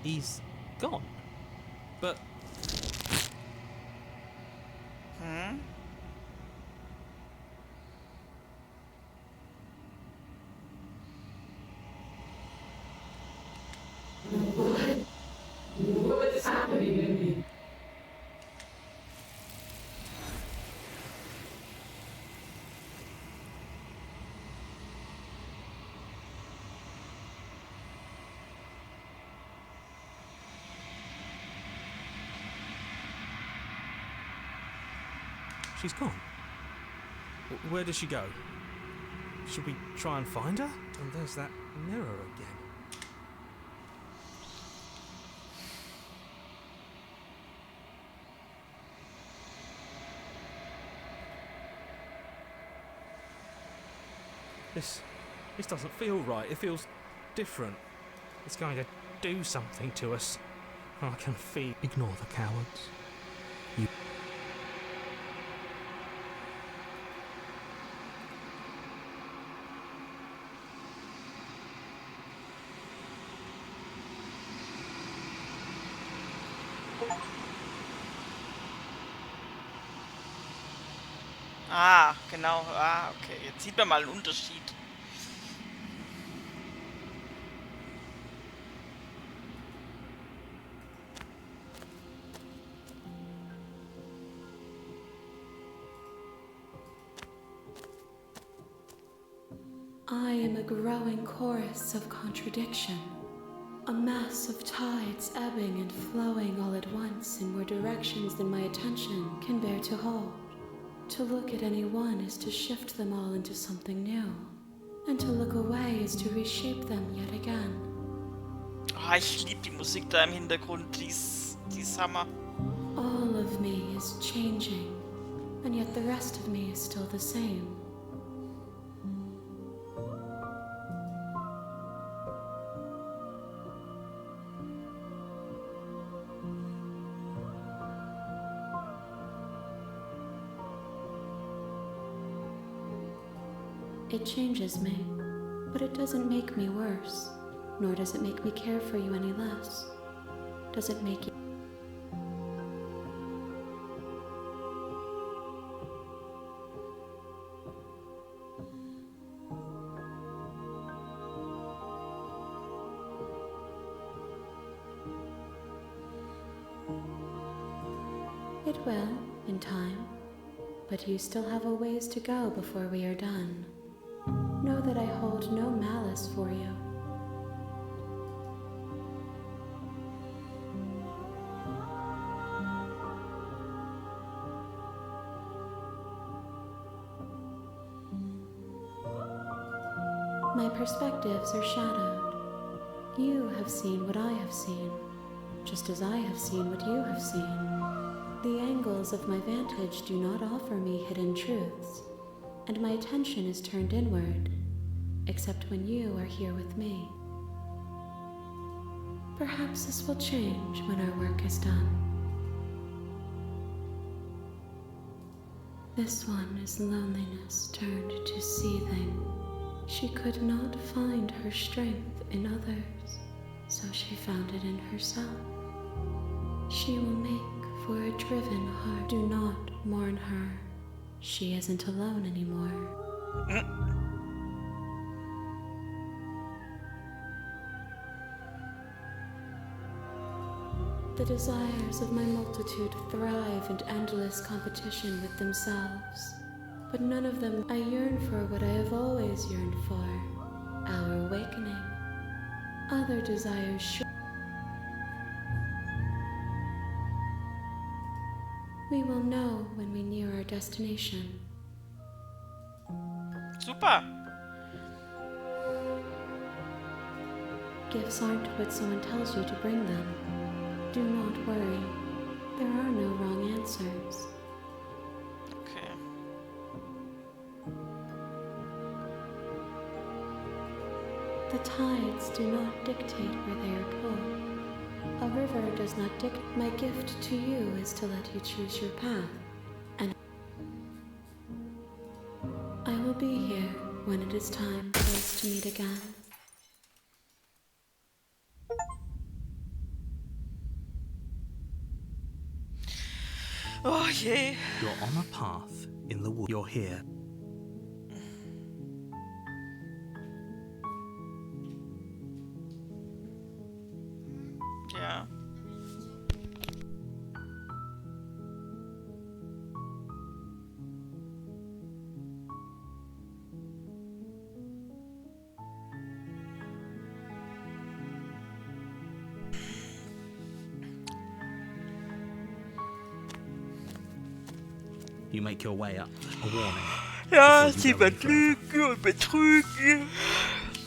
He's gone. But She's gone. Where did she go? Should we try and find her? And there's that mirror again. This doesn't feel right. It feels different. It's going to do something to us. I can feel. Ignore the cowards. You. Ah, genau. Ah, okay. Jetzt sieht man mal einen Unterschied. I am a growing chorus of contradiction, a mass of tides ebbing and flowing all at once in more directions than my attention can bear to hold. To look at any one is to shift them all into something new, and to look away is to reshape them yet again. Ah, ich liebe die Musik da im Hintergrund, die ist Hammer. All of me is changing, and yet the rest of me is still the same. It changes me, but it doesn't make me worse, nor does it make me care for you any less. Does it make you... It will, in time, but you still have a ways to go before we are done. Know that I hold no malice for you. My perspectives are shadowed. You have seen what I have seen, just as I have seen what you have seen. The angles of my vantage do not offer me hidden truths, and my attention is turned inward, except when you are here with me. Perhaps this will change when our work is done. This one is loneliness turned to seething. She could not find her strength in others, so she found it in herself. She will make for a driven heart. Do not mourn her. She isn't alone anymore. The desires of my multitude thrive in endless competition with themselves, but none of them I yearn for what I have always yearned for, our awakening. Other desires we will know when we near our destination. Super! Gifts aren't what someone tells you to bring them. Do not worry. There are no wrong answers. Okay. The tides do not dictate where they are pulled. A river does not dictate. My gift to you is to let you choose your path. And I will be here when it is time for us to meet again. Oh je. You're on a path in the wood. You're here. Ja. You make your way up. A warning. Ja, Before sie you go wird any lügen und betrügen.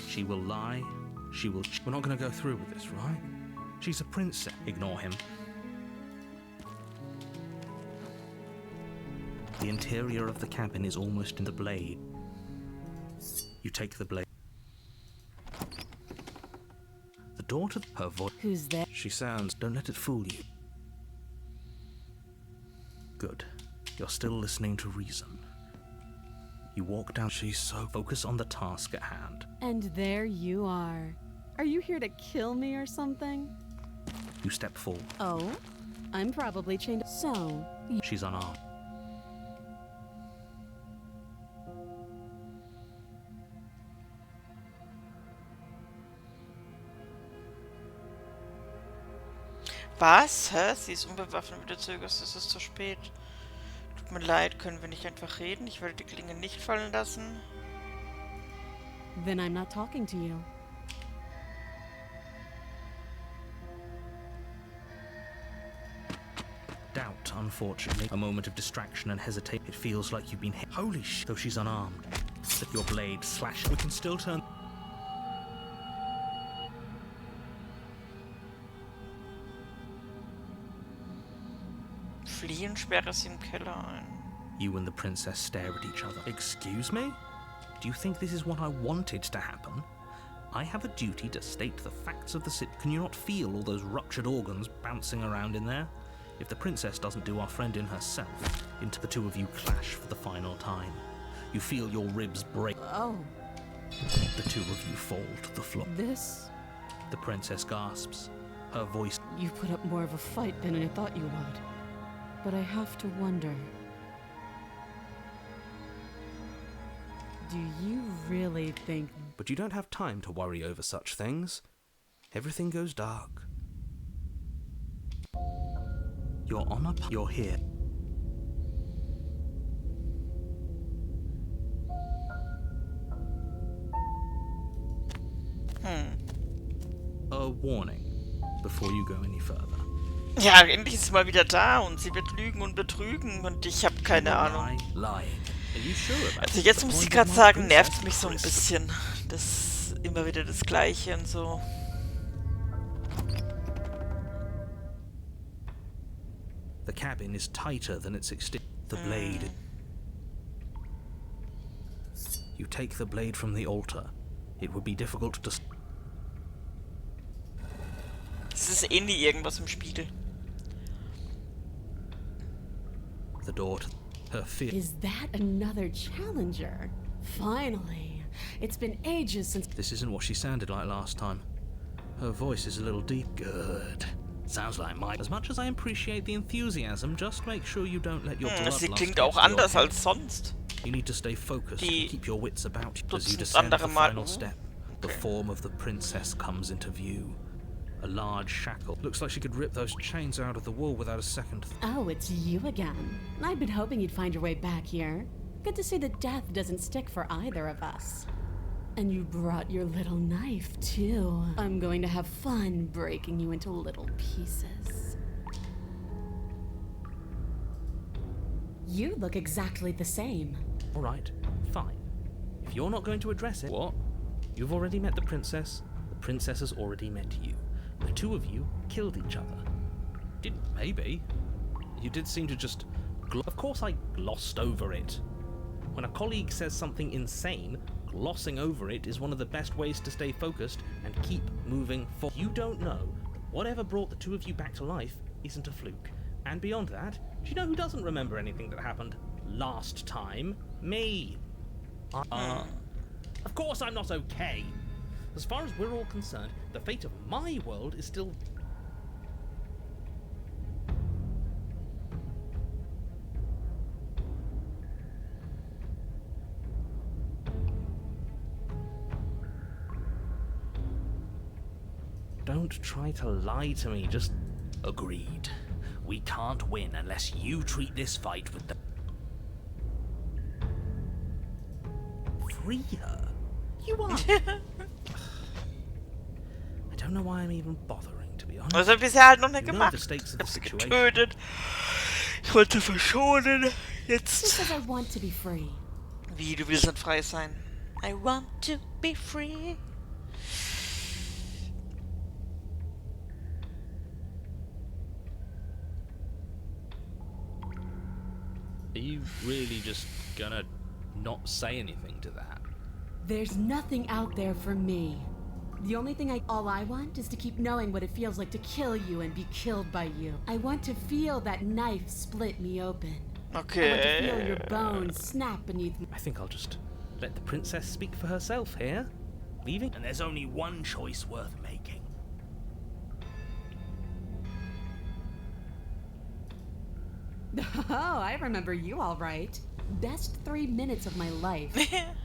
She will lie. She will... We're not going to go through with this, right? She's a princess. Ignore him. The interior of the cabin is almost in the blade. You take the blade. The door to her voice. Who's there? She sounds... Don't let it fool you. Good. You're still listening to reason. You walk down. She's so... Focus on the task at hand. And there you are. Are you here to kill me or something? You step forward. Oh? I'm probably chained. So, She's unarmed. Was? Hä? Sie ist unbewaffnet, wieder zögerst, es ist zu spät. Tut mir leid, können wir nicht einfach reden? Ich werde die Klinge nicht fallen lassen. then I'm not talking to you. Doubt, unfortunately. A moment of distraction and hesitation. It feels like you've been hit. Holy sh... Though she's unarmed. That your blade slashes. We can still turn... Fliehen, sperre sie im Keller ein. You and the princess stare at each other. Excuse me? Do you think this is what I wanted to happen? I have a duty to state the facts of the sit. Can you not feel all those ruptured organs bouncing around in there? If the princess doesn't do our friend in herself, into the two of you clash for the final time. You feel your ribs break. Oh, The two of you fall to the floor. this? The princess gasps. Her voice... You put up more of a fight than I thought you would. But I have to wonder. Do you really think... But you don't have time to worry over such things. Everything goes dark. You're on a... You're here. A warning before you go any further. Ja, endlich ist sie mal wieder da und sie wird lügen und betrügen und ich habe keine Ahnung. Lying. Are you sure about Also jetzt muss ich gerade sagen, nervt es mich so ein bisschen. Das ist immer wieder das Gleiche und so. The cabin is tighter than its extent. The blade. You take the blade from the altar. It would be difficult to... Es ist eh nie irgendwas im Spiegel. The door to her fear. Is that another challenger? Finally. It's been ages since... This isn't what she sounded like last time. Her voice is a little deep. Good. Sounds like mine. As much as I appreciate the enthusiasm, just make sure you don't let your bloodlust Sie get klingt to auch your anders head. als sonst. You need to stay focused Die and keep your wits about you as you Dutzend descend andere the Mal. final step. The form of the princess comes into view. A large shackle. Looks like she could rip those chains out of the wall without a second thought. Oh, it's you again. I've been hoping you'd find your way back here. Good to see that death doesn't stick for either of us. And you brought your little knife, too. I'm going to have fun breaking you into little pieces. You look exactly the same. All right, fine. If you're not going to address it... What? You've already met the princess. The princess has already met you. The two of you killed each other. Maybe. You did seem to just... Of course I glossed over it. When a colleague says something insane, glossing over it is one of the best ways to stay focused and keep moving forward. You don't know that whatever brought the two of you back to life isn't a fluke. And beyond that, do you know who doesn't remember anything that happened last time? Me. Of course I'm not okay. As far as we're all concerned, the fate of my world is still... Don't try to lie to me, just... Agreed. We can't win unless you treat this fight with the... Free her? You are... I don't know why I'm even bothering, to be honest. Also bisher halt noch nicht You know gemacht. the stakes of Ich the hab sie situation. getötet. Ich wollte verschonen. Jetzt. Because I want to be free. Wie, du willst nicht frei sein? I want to be free. Are you really just gonna not say anything to that? There's nothing out there for me. The only thing all I want is to keep knowing what it feels like to kill you and be killed by you. I want to feel that knife split me open. I want to feel your bones snap beneath me. I think I'll just let the princess speak for herself here. Leaving? And there's only one choice worth making. Oh, I remember you all right. Best 3 minutes of my life.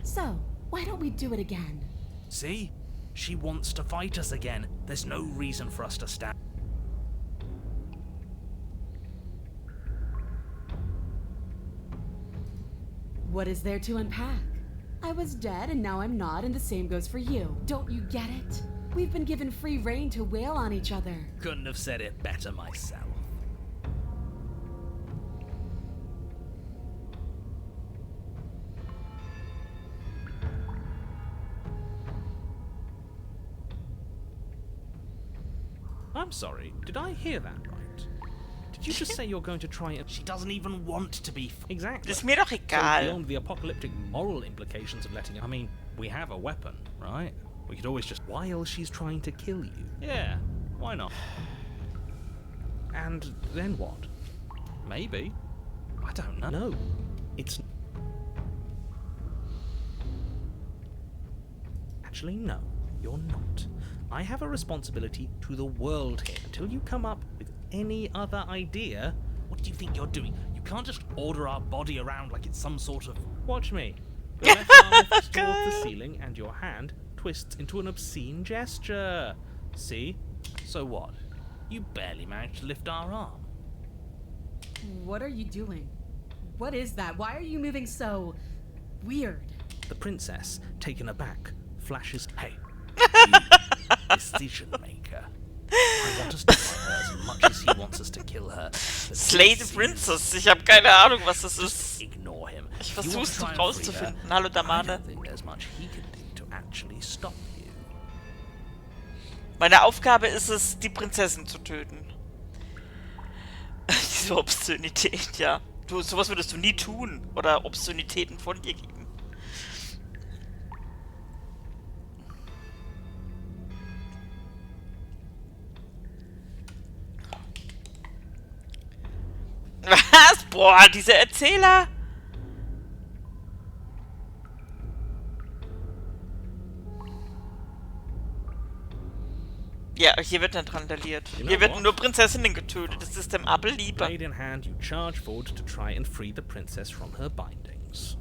So, why don't we do it again? See? She wants to fight us again. There's no reason for us to stand. What is there to unpack? I was dead and now I'm not, and the same goes for you. Don't you get it? We've been given free rein to wail on each other. Couldn't have said it better myself. I'm sorry, did I hear that right? Did you just say you're going to try and... She doesn't even want to be. Exactly. Ist mir doch So egal. beyond the apocalyptic moral implications of letting... I mean, we have a weapon, right? We could always just... While she's trying to kill you. Yeah, why not? And then what? Maybe. I don't know. No, it's... Actually, no, you're not. I have a responsibility to the world here. Until you come up with any other idea, What do you think you're doing? You can't just order our body around like it's some sort of... watch me. Your left arm lifts towards the ceiling and your hand twists into an obscene gesture. See? So what? You barely managed to lift our arm. What are you doing? What is that? Why are you moving so weird? The princess, taken aback, flashes... Hey, you, decision maker. I want us to kill her as much as he wants us to kill her. But Slay the this Princess. Ich habe keine Ahnung, was das is- ist. Ignore him. Ich If you want versuch's to try noch and free her, rauszufinden. Hallo, I Damane. don't think there's much he can do to actually stop you. Meine Aufgabe ist es, die Prinzessin zu töten. Diese Obszönität, ja. Du, sowas würdest du nie tun. Oder Obszönitäten von dir geben. Was? Boah, diese Erzähler. Ja, hier wird nicht randaliert. You know Hier werden what? nur Prinzessinnen getötet. Das ist dem Abel lieber. Blade in hand, you charge forward to try and free the princess from her bindings.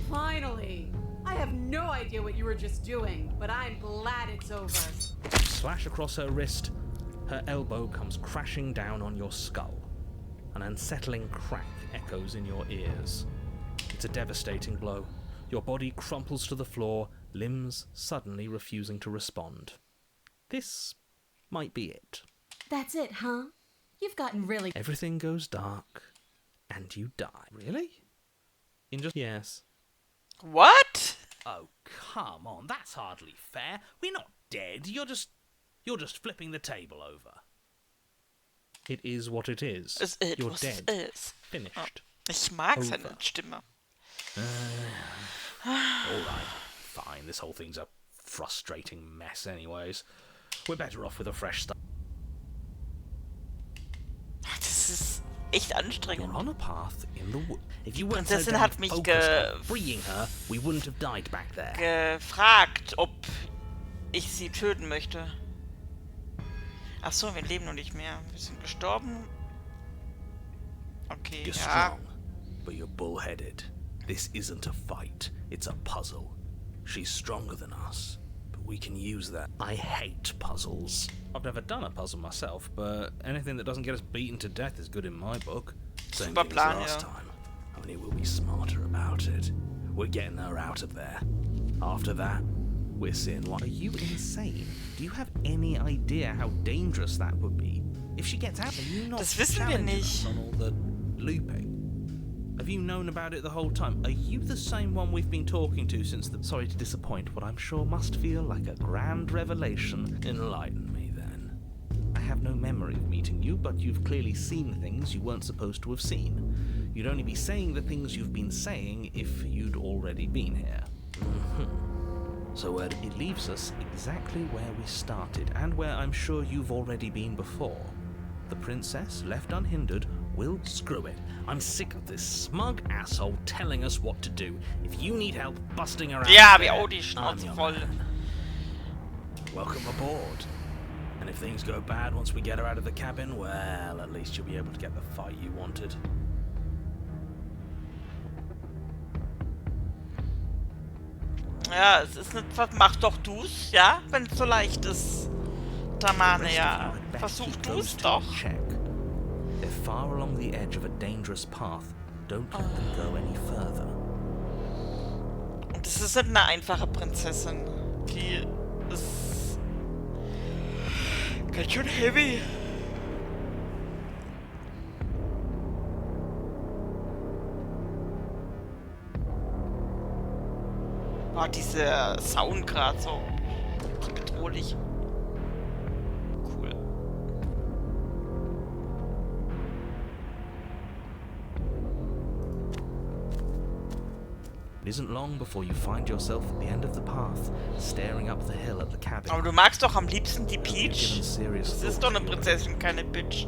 Finally! I have no idea what you were just doing, but I'm glad it's over. Slash across her wrist, her elbow comes crashing down on your skull. An unsettling crack echoes in your ears. It's a devastating blow. Your body crumples to the floor, limbs suddenly refusing to respond. This might be it. That's it, huh? You've gotten really... Everything goes dark, and you die. Really? In just... Yes. What? Oh, come on, that's hardly fair. We're not dead. You're just flipping the table over. It is what it is. Es ist, You're was dead. es ist. Finished. Ich mag Over. seine Stimme. All right, fine. This whole thing's a frustrating mess anyways. We're better off with a fresh start. Das ist echt anstrengend. You're on a path in the wood. If you weren't so Prinzessin damn hat mich focused on freeing her, we wouldn't have died back there. gefragt, ob ich sie töten möchte. Ach so, wir leben noch nicht mehr. Wir sind gestorben. Okay, You're ja. strong, but you're bullheaded. This isn't a fight, it's a puzzle. She's stronger than us, but we can use that. I hate puzzles. I've never done a puzzle myself, but anything that doesn't get us beaten to death is good in my book. Same Super thing as plan, last ja. time, only we'll be smarter about it. We're getting her out of there. After that, we're seeing what... Are you insane? Do you have any idea how dangerous that would be? If she gets out, are you not Das wissen wir challenging nicht. us on all the looping? Have you known about it the whole time? Are you the same one we've been talking to since the... Sorry to disappoint, what I'm sure must feel like a grand revelation. Enlighten me, then. I have no memory of meeting you, but you've clearly seen things you weren't supposed to have seen. You'd only be saying the things you've been saying if you'd already been here. So it leaves us exactly where we started, and where I'm sure you've already been before. The princess, left unhindered, will... Screw it. I'm sick of this smug asshole telling us what to do. If you need help busting around... Ja, wir auch die Schnauze voll. Welcome aboard. And if things go bad once we get her out of the cabin, well, at least you'll be able to get the fight you wanted. Ja, es ist nicht... Mach doch du's, ja? Wenn es so leicht ist. Tamane, ja. Versuch du's doch. They're far along the edge of a dangerous path. Don't let them go any further. Und das ist nicht eine einfache Prinzessin. Die ist ganz schön heavy. Oh, diese Sound gerade so bedrohlich. Cool. It isn't long before you find yourself at the end of the path, staring up the hill at the cabin. Aber du magst doch am liebsten die Peach. Das ist doch eine Prinzessin, keine Bitch.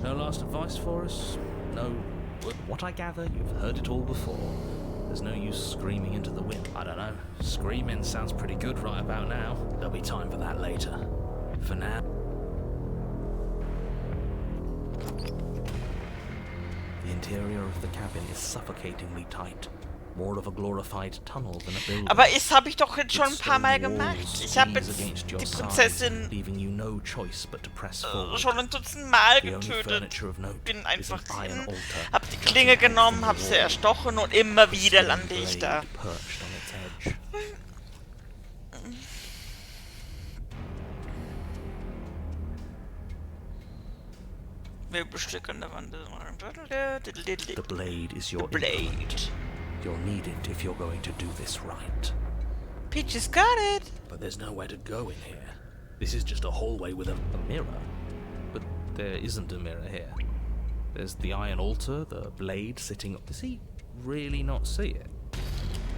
No last advice for us? No. But what I gather, you've heard it all before. There's no use screaming into the wind. I don't know. Screaming sounds pretty good right about now. There'll be time for that later. For now... The interior of the cabin is suffocatingly tight. More of a glorified tunnel than a building. Aber das habe ich doch jetzt schon ein paar Mal gemacht. Ich habe jetzt die Prinzessin schon ein Dutzend Mal getötet. Bin einfach hin, hab die Klinge genommen, hab sie erstochen und immer wieder lande ich da. Möbelstück an der Wand. The blade is your Blade. You'll need it if you're going to do this right. Peaches got it! But there's nowhere to go in here. This is just a hallway with a mirror. But there isn't a mirror here. There's the iron altar, the blade sitting... Does he really not see it?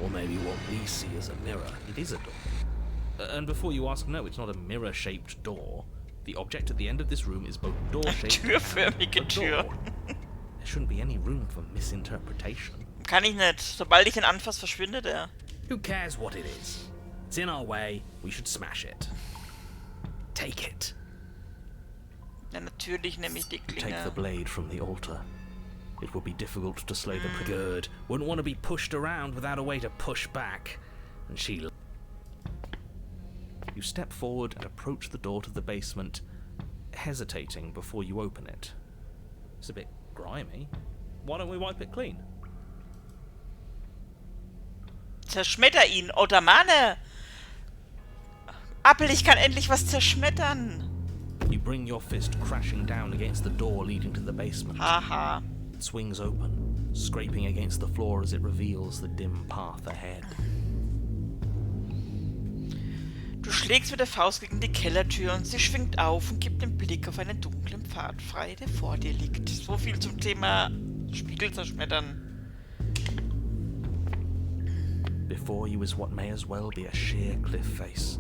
Or maybe what we see is a mirror. It is a door. And before you ask, no, it's not a mirror-shaped door. The object at the end of this room is both door-shaped Türförmige Tür. There shouldn't be any room for misinterpretation. Kann ich nicht. Sobald ich ihn anfasse, verschwindet er. Who cares what it is? It's in our way. We should smash it. Take it. Ja, natürlich nehme ich die Take the Klinge. blade from the altar. It would be difficult to slay the good. Wouldn't want to be pushed around without a way to push back. And she... You step forward and approach the door to the basement, hesitating before you open it. It's a bit grimy. Why don't we wipe it clean? Zerschmetter ihn, oder Manne! Appel, ich kann endlich was zerschmettern. You bring your fist crashing down against the door leading to the basement. Haha. It swings open, scraping against the floor as it reveals the dim path ahead. Du schlägst mit der Faust gegen die Kellertür und sie schwingt auf und gibt den Blick auf einen dunklen Pfad frei, der vor dir liegt. So viel zum Thema Spiegel zerschmettern. Before you is what may as well be a sheer cliff face.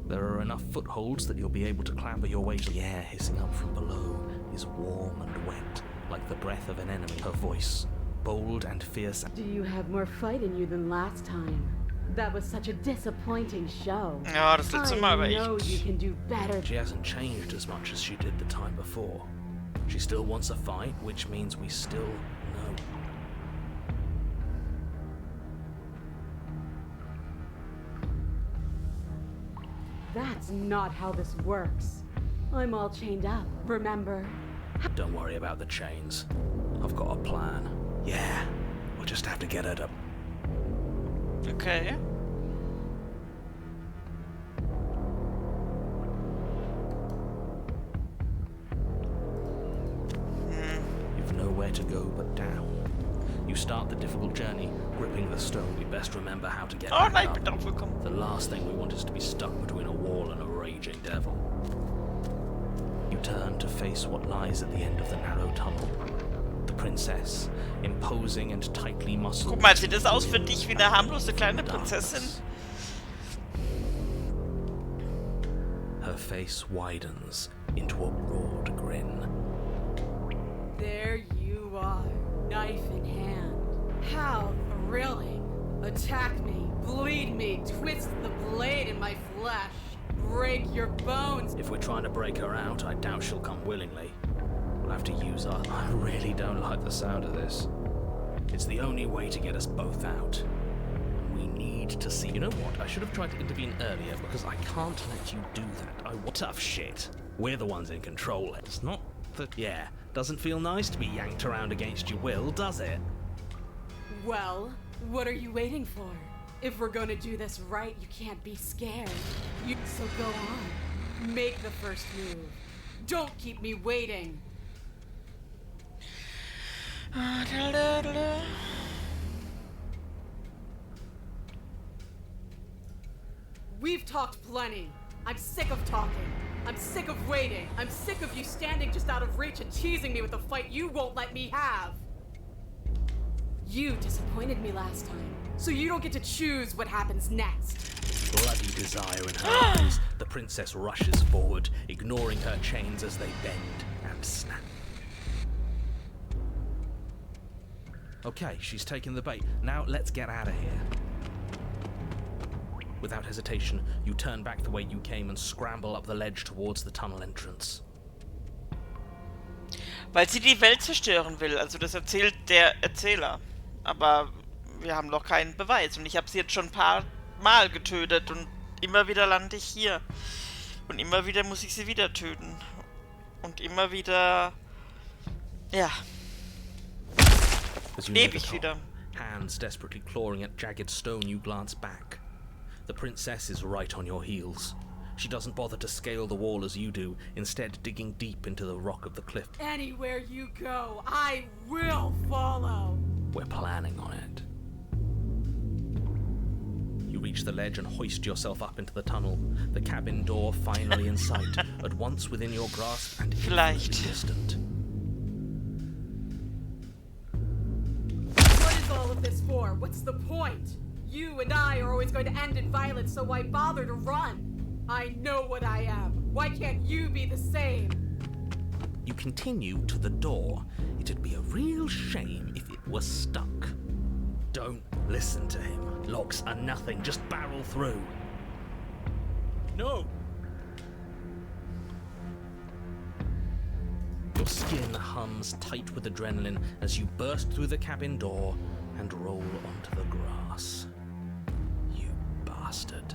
There are enough footholds that you'll be able to clamber your way. The air hissing up from below is warm and wet, like the breath of an enemy. Her voice, bold and fierce. Do you have more fight in you than last time? That was such a disappointing show. Ja, das letzte Mal war I know you echt. can do better. She hasn't changed as much as she did the time before. She still wants a fight, which means we still know. That's not how this works. I'm all chained up, remember? Don't worry about the chains. I've got a plan. Yeah, we'll just have to get her to... Okay. You've nowhere to go but down. You start the difficult journey, gripping the stone. We best remember how to get Oh back nein, ich up. bin drauf gekommen. The last thing we want is to be stuck between a wall and a raging devil. You turn to face what lies at the end of the narrow tunnel. The princess, imposing and tightly muscled. Guck mal, sieht das aus für dich wie eine harmlose kleine Prinzessin? Her face widens into a broad grin. There you are, knife in hand. How thrilling. Attack me, bleed me, twist the blade in my flesh, break your bones. If we're trying to break her out, I doubt she'll come willingly. We'll have to use our... I really don't like the sound of this. It's the only way to get us both out. We need to see... You know what? I should have tried to intervene earlier because I can't let you do that. I want tough shit. We're the ones in control. It's not that... Yeah, doesn't feel nice to be yanked around against your will, does it? Well, what are you waiting for? If we're gonna do this right, you can't be scared. So go on. Make the first move. Don't keep me waiting. We've talked plenty. I'm sick of talking. I'm sick of waiting. I'm sick of you standing just out of reach and teasing me with a fight you won't let me have. You disappointed me last time, so you don't get to choose what happens next. Bloody desire in her eyes, the princess rushes forward, ignoring her chains as they bend and snap. Okay, she's taken the bait. Now let's get out of here. Without hesitation, you turn back the way you came and scramble up the ledge towards the tunnel entrance. Weil sie die Welt zerstören will, also das erzählt der Erzähler. Aber wir haben noch keinen Beweis und ich habe sie jetzt schon ein paar Mal getötet und immer wieder lande ich hier. Und immer wieder muss ich sie wieder töten. Und immer wieder... Ja. As you near Lebe the ich top, wieder. hands desperately clawing at jagged stone, you glance back. The princess is right on your heels. She doesn't bother to scale the wall as you do, instead digging deep into the rock of the cliff. Anywhere you go, I will follow. We're planning on it. You reach the ledge and hoist yourself up into the tunnel, the cabin door finally in sight, at once within your grasp and infinitely Vielleicht. distant. What is all of this for? What's the point? You and I are always going to end in violence, so why bother to run? I know what I am. Why can't you be the same? You continue to the door. It'd be a real shame if it was stuck. Don't listen to him. Locks are nothing. Just barrel through. No! Your skin hums tight with adrenaline as you burst through the cabin door and roll onto the grass. You bastard.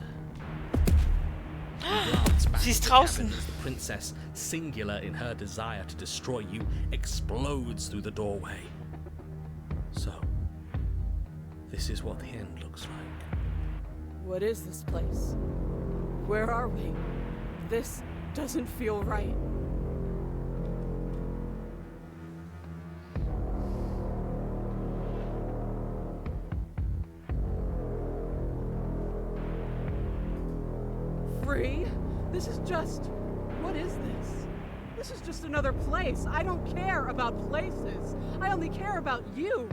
You glance back Sie ist at the draußen. cabin as the princess, singular in her desire to destroy you, explodes through the doorway. So, this is what the end looks like. What is this place? Where are we? This doesn't feel right. Free? This is just... What is this? This is just another place. I don't care about places. I only care about you.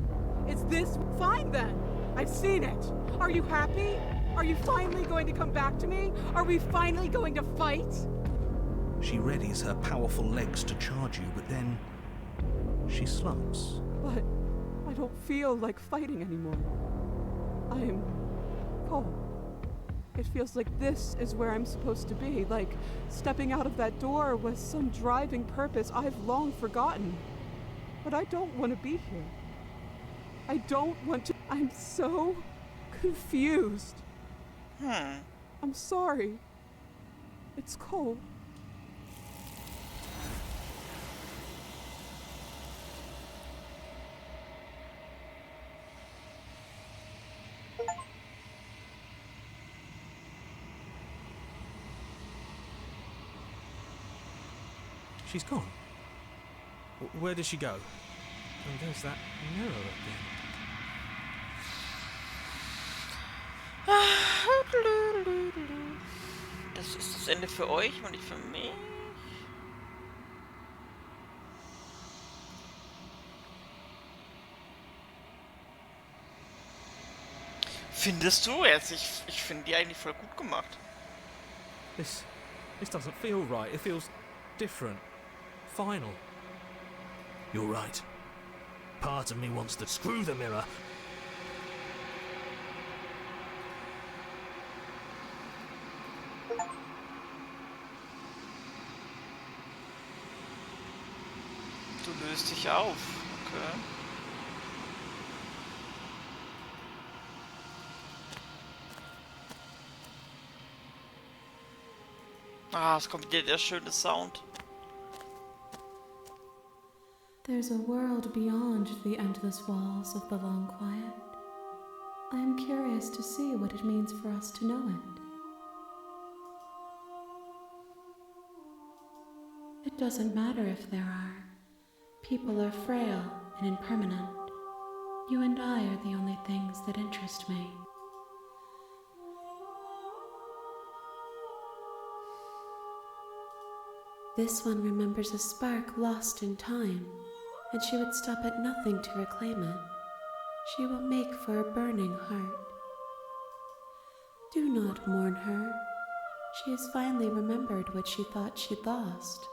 Is this fine then? I've seen it. Are you happy? Are you finally going to come back to me? Are we finally going to fight? She readies her powerful legs to charge you, but then she slumps. But I don't feel like fighting anymore. I am cold. It feels like this is where I'm supposed to be, like stepping out of that door was some driving purpose I've long forgotten. But I don't want to be here. I don't want to. I'm so confused. I'm sorry. It's cold. She's gone. Where did she go? And there's that mirror again. Das ist das Ende für euch und nicht für mich. Findest du jetzt? Ich finde die eigentlich voll gut gemacht. This doesn't feel right. It feels different. Final. You're right. Part of me wants to screw the mirror. Du löst dich auf. Okay. Ah, es kommt wieder der schöne Sound. There's a world beyond the endless walls of the long quiet. I am curious to see what it means for us to know it. It doesn't matter if there are. People are frail and impermanent. You and I are the only things that interest me. This one remembers a spark lost in time, and she would stop at nothing to reclaim it. She will make for a burning heart. Do not mourn her. She has finally remembered what she thought she'd lost.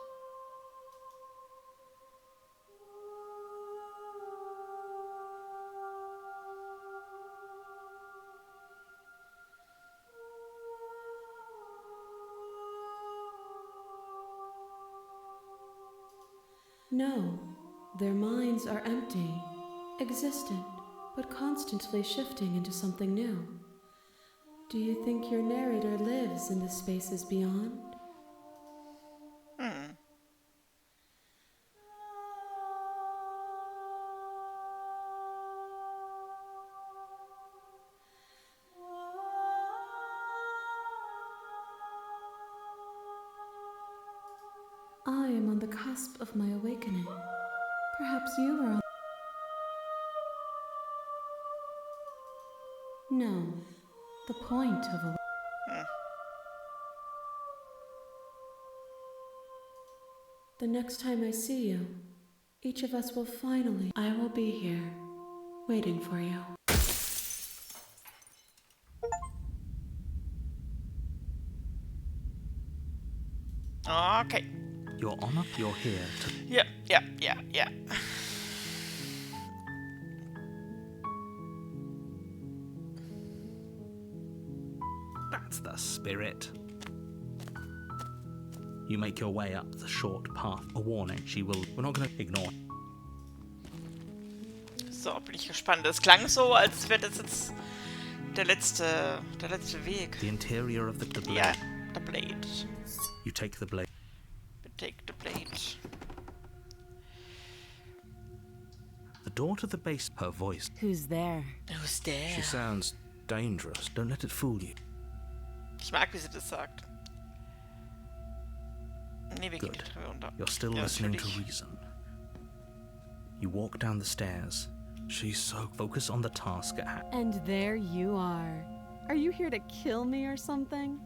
No, their minds are empty, existent, but constantly shifting into something new. Do you think your narrator lives in the spaces beyond? I am on the cusp of my awakening. Perhaps you are on... No, the point of a... The next time I see you, each of us will finally... I will be here, waiting for you. Okay. Your Honor, you're here to... Ja. That's the spirit. You make your way up the short path. A warning, she will... We're not going to ignore. So, bin ich gespannt. Das klang so, als wäre das jetzt der letzte Weg. The interior of the blade. Ja, the blade. You take the blade. Take the blade. The door to the base, her voice. Who's there? Who's there? She sounds dangerous. Don't let it fool you. Ich mag, wie sie das sagt. Nee, wir gehen Good. die Treppe runter. You're still Ja, listening to natürlich. reason. You walk down the stairs. She's so focused on the task at hand. And there you are. Are you here to kill me or something?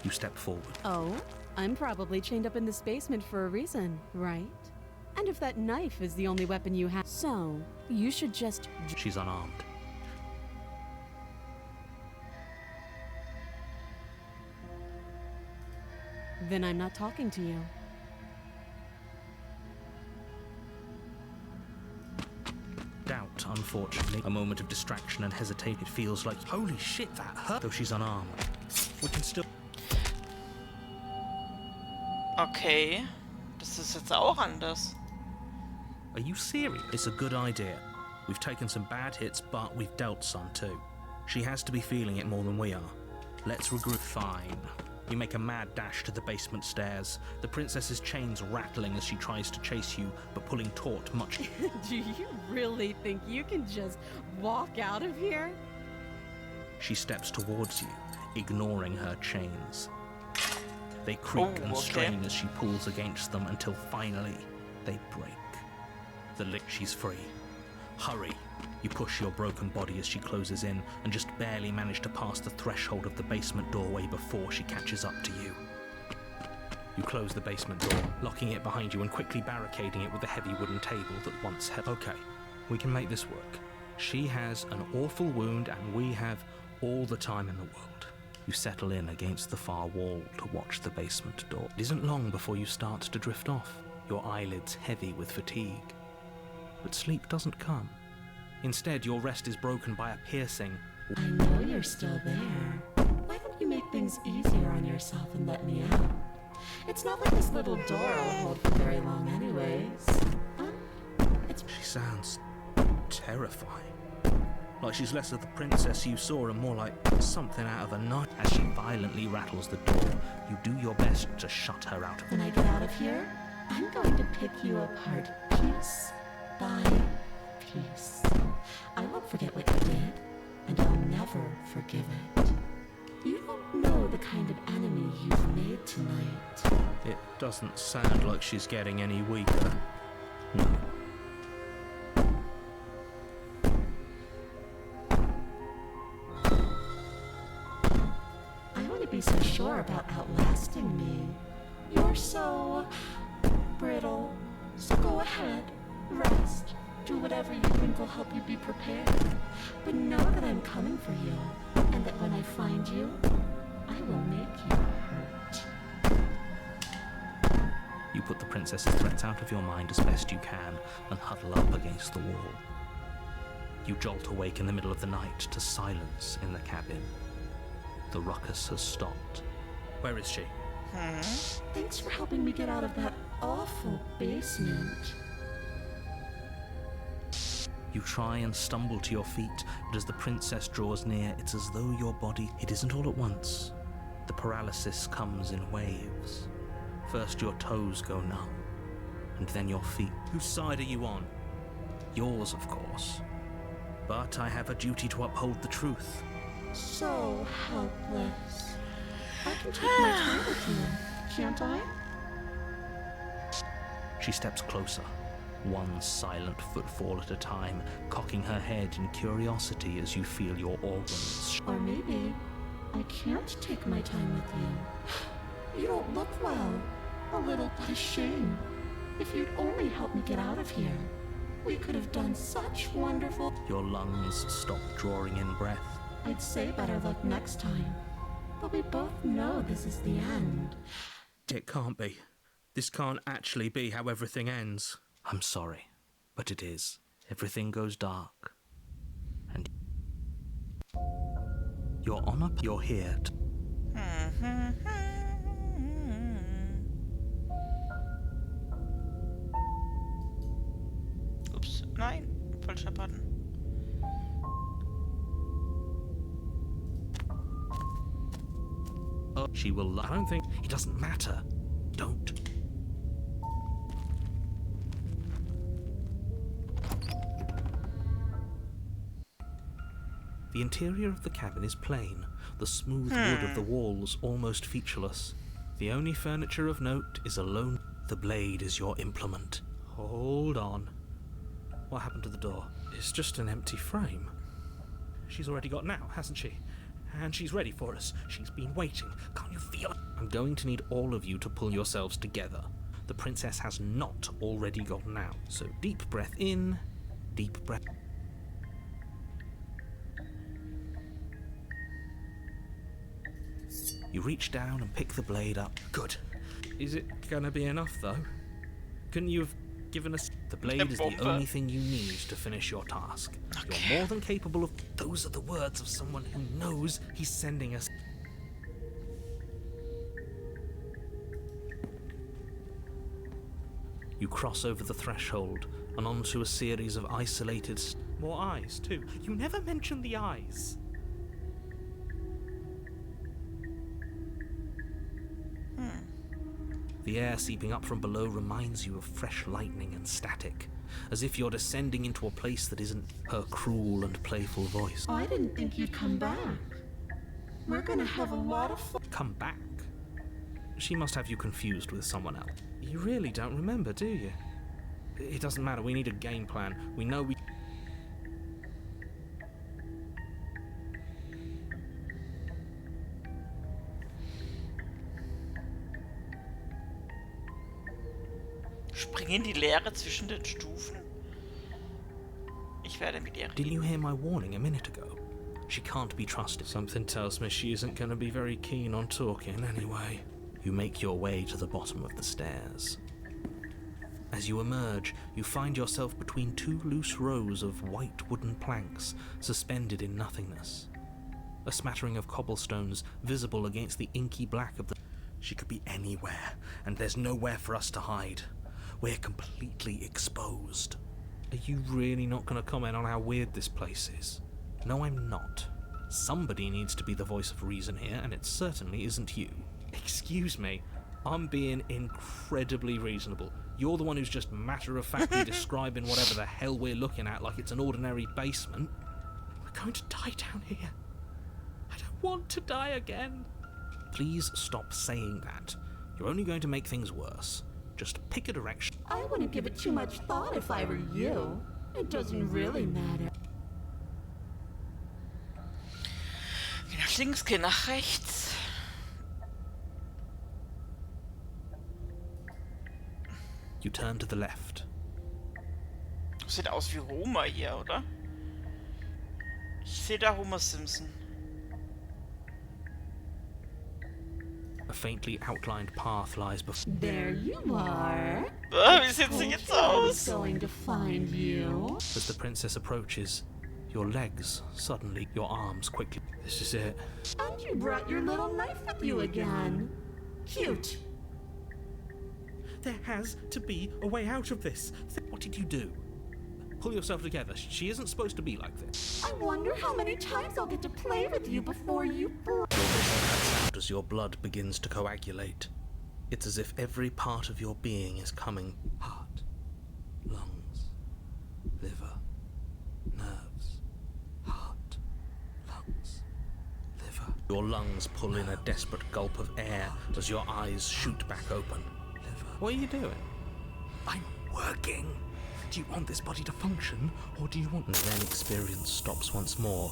You step forward. Oh, I'm probably chained up in this basement for a reason, right? And if that knife is the only weapon you have, so you should just... She's unarmed. Then I'm not talking to you. Doubt, unfortunately. A moment of distraction and hesitation. It feels like, holy shit, that hurt. Though she's unarmed. We can still... Okay. Das ist jetzt auch anders. Are you serious? It's a good idea. We've taken some bad hits, but we've dealt some too. She has to be feeling it more than we are. Let's regroup. Fine. You make a mad dash to the basement stairs, the princess's chains rattling as she tries to chase you, but pulling taut much... Do you really think you can just walk out of here? She steps towards you, ignoring her chains. They creak and strain as she pulls against them until finally they break. She's free. Hurry! You push your broken body as she closes in and just barely manage to pass the threshold of the basement doorway before she catches up to you. You close the basement door, locking it behind you and quickly barricading it with the heavy wooden table that once held. Okay, we can make this work. She has an awful wound and we have all the time in the world. You settle in against the far wall to watch the basement door. It isn't long before you start to drift off, your eyelids heavy with fatigue. But sleep doesn't come. Instead, your rest is broken by a piercing. I know you're still there. Why don't you make things easier on yourself and let me out? It's not like this little door will hold for very long anyways. She sounds terrifying. Like she's less of the princess you saw and more like something out of a night. As she violently rattles the door, you do your best to shut her out of it. When I get out of here, I'm going to pick you apart piece by piece. I won't forget what you did, and I'll never forgive it. You don't know the kind of enemy you've made tonight. It doesn't sound like she's getting any weaker. No. I want to be so sure about outlasting me. You're so brittle. So go ahead, rest. Do whatever you think will help you be prepared. But know that I'm coming for you, and that when I find you, I will make you hurt. You put the princess's threats out of your mind as best you can and huddle up against the wall. You jolt awake in the middle of the night to silence in the cabin. The ruckus has stopped. Where is she? Thanks for helping me get out of that awful basement. You try and stumble to your feet, but as the princess draws near, it's as though your body... It isn't all at once. The paralysis comes in waves. First your toes go numb, and then your feet. Whose side are you on? Yours, of course. But I have a duty to uphold the truth. So helpless. I can take my time with you, can't I? She steps closer, one silent footfall at a time, cocking her head in curiosity as you feel your organs. Or maybe I can't take my time with you. You don't look well. A little ashamed. If you'd only help me get out of here, we could have done such wonderful... Your lungs stop drawing in breath. I'd say better luck next time. But we both know this is the end. It can't be. This can't actually be how everything ends. I'm sorry, but it is. Everything goes dark. And you're on up. You're here. Ups, nein, falscher Button. Oh, she will. I don't think it doesn't matter. Don't. The interior of the cabin is plain, the smooth wood of the walls almost featureless. The only furniture of note is a lone... The blade is your implement. Hold on. What happened to the door? It's just an empty frame. She's already got now, hasn't she? And she's ready for us. She's been waiting. Can't you feel it? I'm going to need all of you to pull yourselves together. The princess has not already gotten out. So deep breath in, deep breath... You reach down and pick the blade up. Good. Is it gonna be enough, though? Couldn't you have given us... The blade is the only thing you need to finish your task. Okay. You're more than capable of... Those are the words of someone who knows he's sending us... You cross over the threshold and onto a series of isolated... More eyes, too. You never mentioned the eyes. The air seeping up from below reminds you of fresh lightning and static, as if you're descending into a place that isn't her cruel and playful voice. Oh, I didn't think you'd come back. We're gonna have a lot of fun. Come back? She must have you confused with someone else. You really don't remember, do you? It doesn't matter, we need a game plan. We know we... Springen die Leere zwischen den Stufen? Ich werde mit ihr reden. Didn't you hear my warning a minute ago? She can't be trusted. Something tells me she isn't going to be very keen on talking anyway. You make your way to the bottom of the stairs. As you emerge, you find yourself between two loose rows of white wooden planks suspended in nothingness. A smattering of cobblestones visible against the inky black of the... She could be anywhere, and there's nowhere for us to hide. We're completely exposed. Are you really not going to comment on how weird this place is? No, I'm not. Somebody needs to be the voice of reason here, and it certainly isn't you. Excuse me, I'm being incredibly reasonable. You're the one who's just matter-of-factly describing whatever the hell we're looking at like it's an ordinary basement. We're going to die down here. I don't want to die again. Please stop saying that. You're only going to make things worse. Just pick a direction. I wouldn't give it too much thought if I were you. It doesn't really matter. Geh nach links, geh nach rechts. You turn to the left. Sieht aus wie Homer hier, oder? Ich sehe da Homer Simpson. A faintly outlined path lies before. There you are. Wie sieht sie jetzt I was aus? going to find you. As the princess approaches, your legs suddenly, your arms quickly. This is it. And you brought your little knife with you again. Cute. There has to be a way out of this. What did you do? Pull yourself together. She isn't supposed to be like this. I wonder how many times I'll get to play with you before you... Your vision cuts out as your blood begins to coagulate. It's as if every part of your being is coming. Heart, lungs, liver, nerves, heart, lungs, liver. Your lungs pull in a desperate gulp of air as your eyes shoot back open. What are you doing? I'm working. Do you want this body to function, or do you want... And then experience stops once more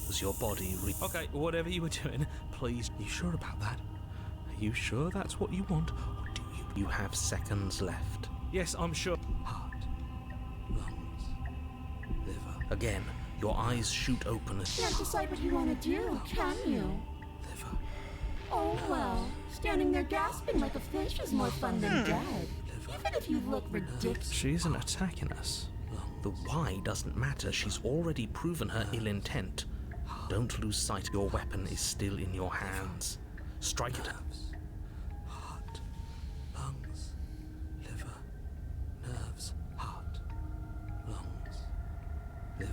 as your body Okay, whatever you were doing, please... You sure about that? Are you sure that's what you want, or do you... You have seconds left. Yes, I'm sure. Heart, lungs, liver. Again, your eyes shoot open as... Can't decide what you want to do, can you? Liver. Oh well, standing there gasping like a fish is more fun than dead. Even if you look ridiculous. She isn't attacking us. The why doesn't matter. She's already proven her ill intent. Don't lose sight. Your weapon is still in your hands. Strike it. Heart, lungs, liver, nerves, heart, lungs, liver,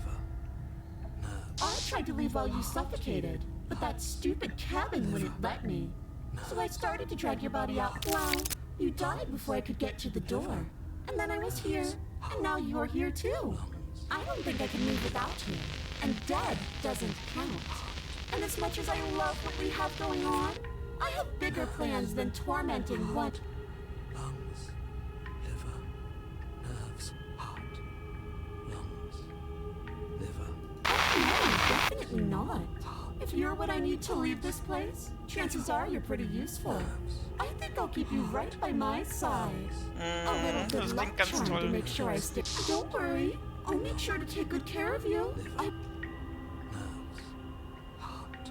nerves. I tried to leave while you suffocated, but that stupid cabin wouldn't let me. So I started to drag your body out. Well, you died before I could get to the door. And then I was here, and now you're here too. I don't think I can move without you. And dead doesn't count. And as much as I love what we have going on, I have bigger plans than tormenting one. Lungs, liver, nerves, heart, lungs, liver. No, definitely not. If you're what I need to leave this place, chances are you're pretty useful. I think I'll keep you right by my side. A little Das good luck klingt ganz charm to toll. make sure I stick. Don't worry, I'll make sure to take good care of you. Nerves, heart,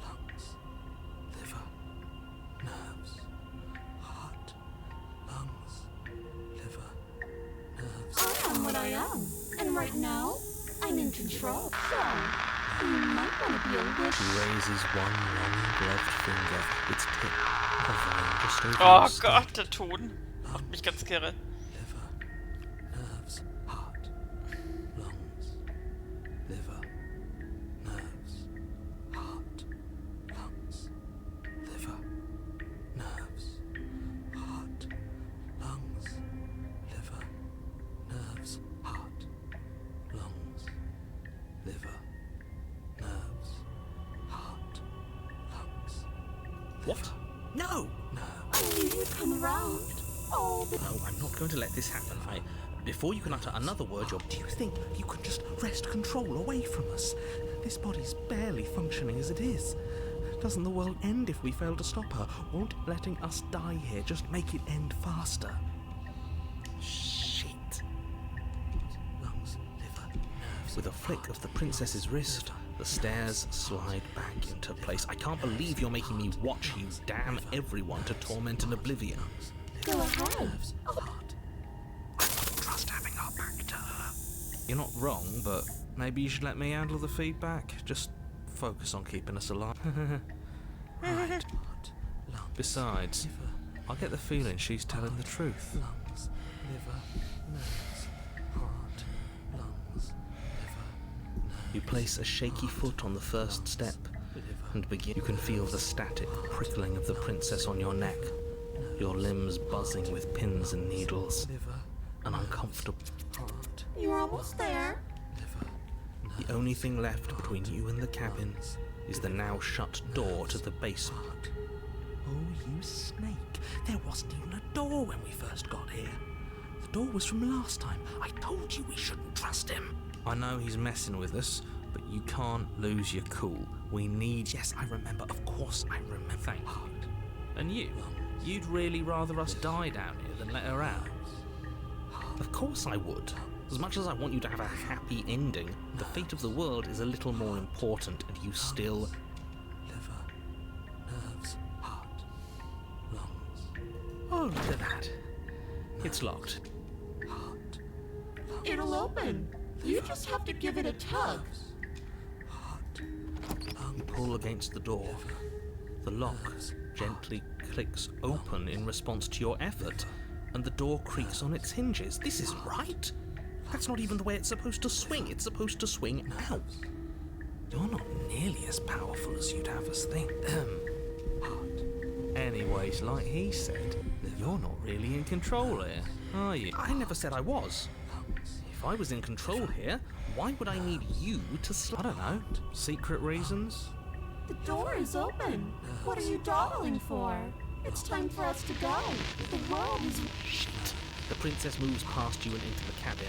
lungs, liver, nerves, heart, lungs, liver, nerves. I am what I am, and right now, I'm in control. So, you might want to be a little... She raises one long gloved finger, its tip hovering just over Oh your stomach. Gott, der Ton. Macht mich ganz kirre. Liver, nerves, heart, lungs, liver, nerves, heart, lungs, liver, nerves, heart, lungs, liver, nerves, heart, lungs, liver, nerves, heart, lungs. What? No! I knew you'd come around. Oh, but No, I'm not going to let this happen. Before you can utter another word, Do you think you could just wrest control away from us? This body's barely functioning as it is. Doesn't the world end if we fail to stop her? Won't letting us die here just make it end faster? Shit. Lungs, liver, nerves. With a flick of the princess's wrist, the stairs slide back into place. I can't believe you're making me watch you damn everyone to torment and oblivion. go ahead. Trust having our back to her. You're not wrong, but maybe you should let me handle the feedback. Just focus on keeping us alive. Right. Besides, I get the feeling she's telling the truth. Lungs, liver, nerves, heart, lungs, liver, nerves. You place a shaky foot on the first step and begin. You can feel the static prickling of the princess on your neck, your limbs buzzing with pins and needles, an uncomfortable. Heart, You're almost there. liver, The only thing left between you and the cabin is the now shut door to the basement. Oh, you snake. There wasn't even a door when we first got here. The door was from last time. I told you we shouldn't trust him. I know he's messing with us, but you can't lose your cool. We need. Yes, I remember. Of course I remember. Thank you. And you'd really rather us die down here than let her out? Of course I would. As much as I want you to have a happy ending, the fate of the world is a little more important, and you still. Liver, nerves, heart, lungs, Oh, look at that. It's locked. heart, It'll open. You just have to give it a tug. heart, You pull against the door. The lock gently clicks open in response to your effort, and the door creaks on its hinges. This isn't right. That's not even the way it's supposed to swing. It's supposed to swing out. You're not nearly as powerful as you'd have us think. Anyways, like he said, you're not really in control here, are you? I never said I was. If I was in control here, why would I need you to I don't know. Secret reasons? The door is open. What are you dawdling for? It's time for us to go. The world is... Shit. The princess moves past you and into the cabin.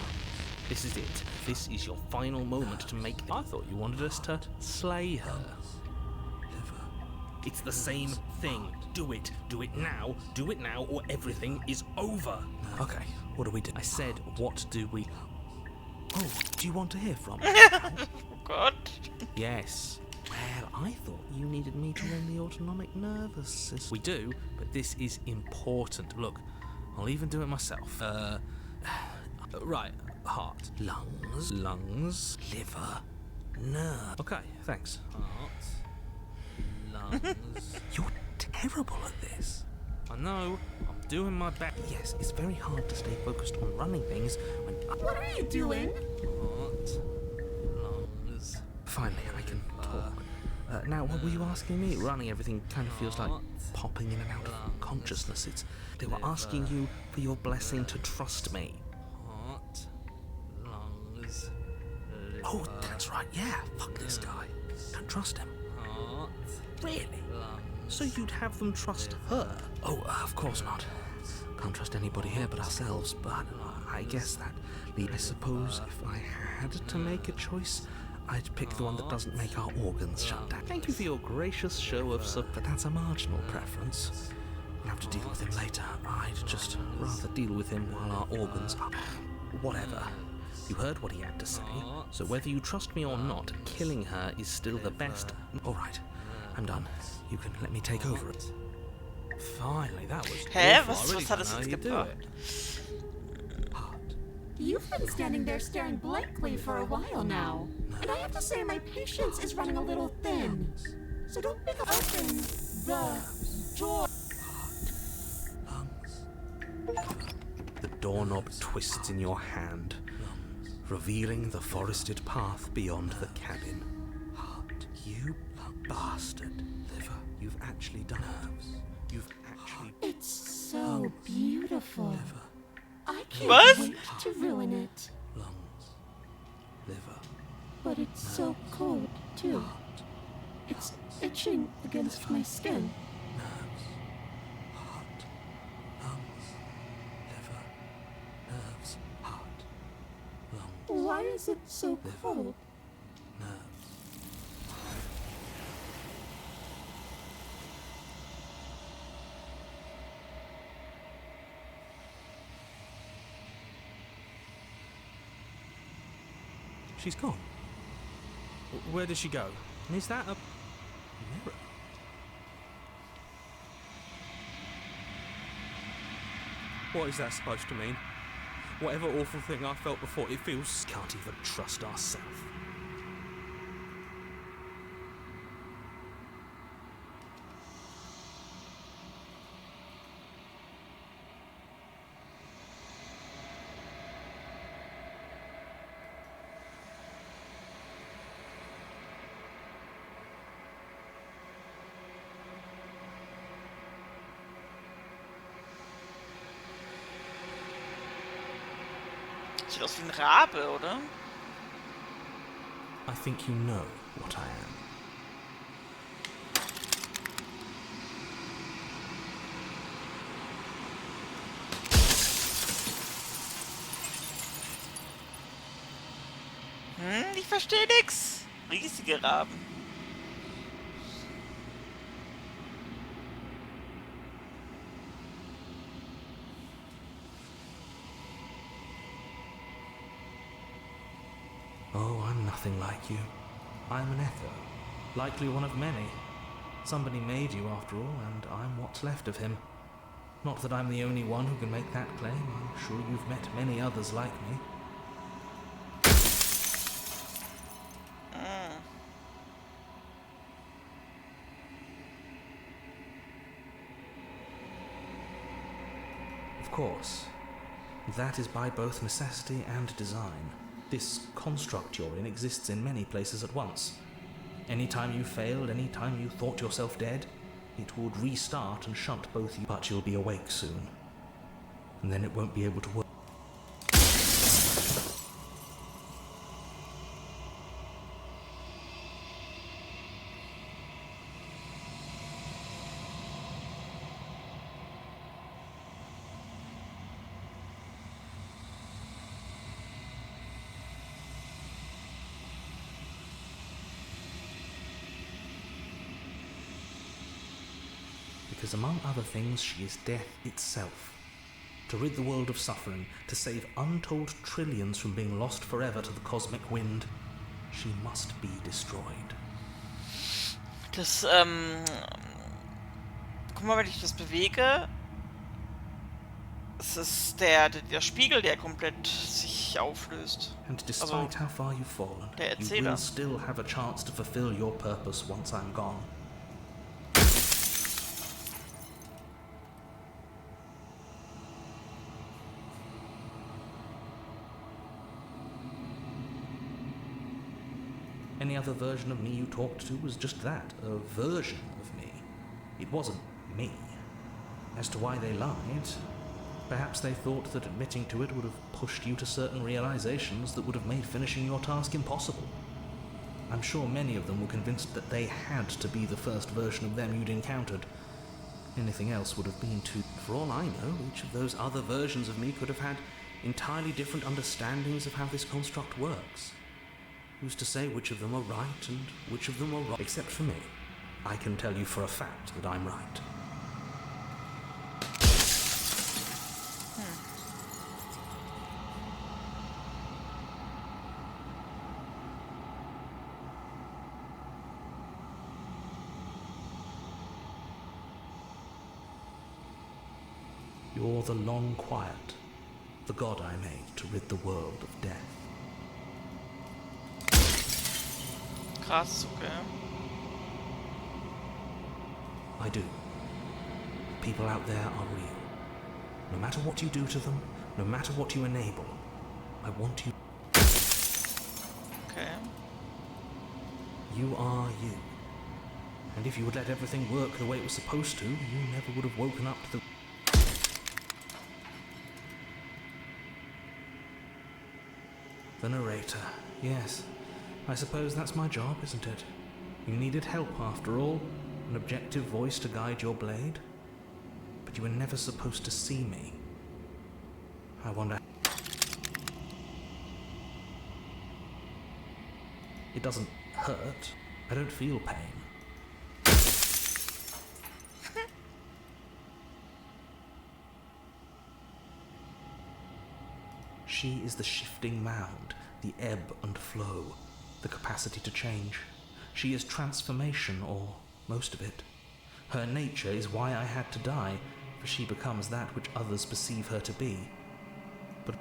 This is it. This is your final moment to make... I thought you wanted us to slay her. It's the same thing. Do it. Do it now. Do it now or everything is over. Okay, what do we do? I said, what do we... Oh, do you want to hear from? Oh God. Yes. Well, I thought you needed me to run the autonomic nervous system. We do, but this is important. Look, I'll even do it myself. Right. Heart. Lungs. Liver, nerve. Okay, thanks. Heart. Lungs. You're terrible at this. I know. I'm doing my best. Yes, it's very hard to stay focused on running things when... What are you doing? Heart. Lungs. Finally, I can talk. Now, what were you asking me? Running everything kind of feels like popping in and out of consciousness. They were asking you for your blessing to trust me. Heart. Lungs. Oh, that's right. Yeah, fuck this guy. Don't trust him. Heart. Really? Lungs. So you'd have them trust her? Oh, of course not. Can't trust anybody here but ourselves, but I guess that... I suppose if I had to make a choice, I'd pick the one that doesn't make our organs shut down. Thank you for your gracious show of But that's a marginal preference. We'll have to deal with him later. I'd just rather deal with him while our organs are... Whatever. You heard what he had to say, so whether you trust me or not, killing her is still the best. All right, I'm done. You can let me take over it. Finally, that was Hä? awful. I really Was hat don't es know jetzt how you do gebracht? it. Heart. You've been standing there staring blankly for a while now. And I have to say my patience is running a little thin. So don't pick open the door. The doorknob twists in your hand, revealing the forested path beyond the cabin. Heart. You bastard. Liver. You've actually done it. You've actually... It's so beautiful. Liver. I can't What? wait to ruin it. Lungs. Liver. But it's so cold, too. It's itching against my skin. Nerves. Heart. is it so cold? Nerves. She's gone. Where did she go? And is that a mirror? What is that supposed to mean? Whatever awful thing I felt before, it feels... Can't even trust ourselves. Sieht aus wie ein Rabe, oder? I think you know what I am. Ich verstehe nix. Riesige Raben. Oh, I'm nothing like you. I'm an echo, likely one of many. Somebody made you after all, and I'm what's left of him. Not that I'm the only one who can make that claim. I'm sure you've met many others like me. Of course, that is by both necessity and design. This construct you're in exists in many places at once. Anytime you failed, anytime you thought yourself dead, it would restart and shunt both you. But you'll be awake soon, and then it won't be able to work. Because among other things, she is death itself. To rid the world of suffering, to save untold trillions from being lost forever to the cosmic wind, she must be destroyed. Das, guck mal, wenn ich das bewege, es ist der Spiegel, der komplett sich auflöst. And despite how far you've fallen, der you Erzähler. will still have a chance to fulfill your purpose once I'm gone. Any other version of me you talked to was just that, a version of me. It wasn't me. As to why they lied, perhaps they thought that admitting to it would have pushed you to certain realizations that would have made finishing your task impossible. I'm sure many of them were convinced that they had to be the first version of them you'd encountered. Anything else would have been too... For all I know, each of those other versions of me could have had entirely different understandings of how this construct works. Who's to say which of them are right and which of them are wrong? Except for me. I can tell you for a fact that I'm right. You're the long quiet, the god I made to rid the world of death. Krass, okay. I do. People out there are real. No matter what you do to them, no matter what you enable, I want you... Okay. You are you. And if you would let everything work the way it was supposed to, you never would have woken up to the... The narrator. Yes. I suppose that's my job, isn't it? You needed help after all, an objective voice to guide your blade. But you were never supposed to see me. I wonder... It doesn't hurt. I don't feel pain. She is the shifting mound, the ebb and flow, the capacity to change. She is transformation, or most of it. Her nature is why I had to die, for she becomes that which others perceive her to be. But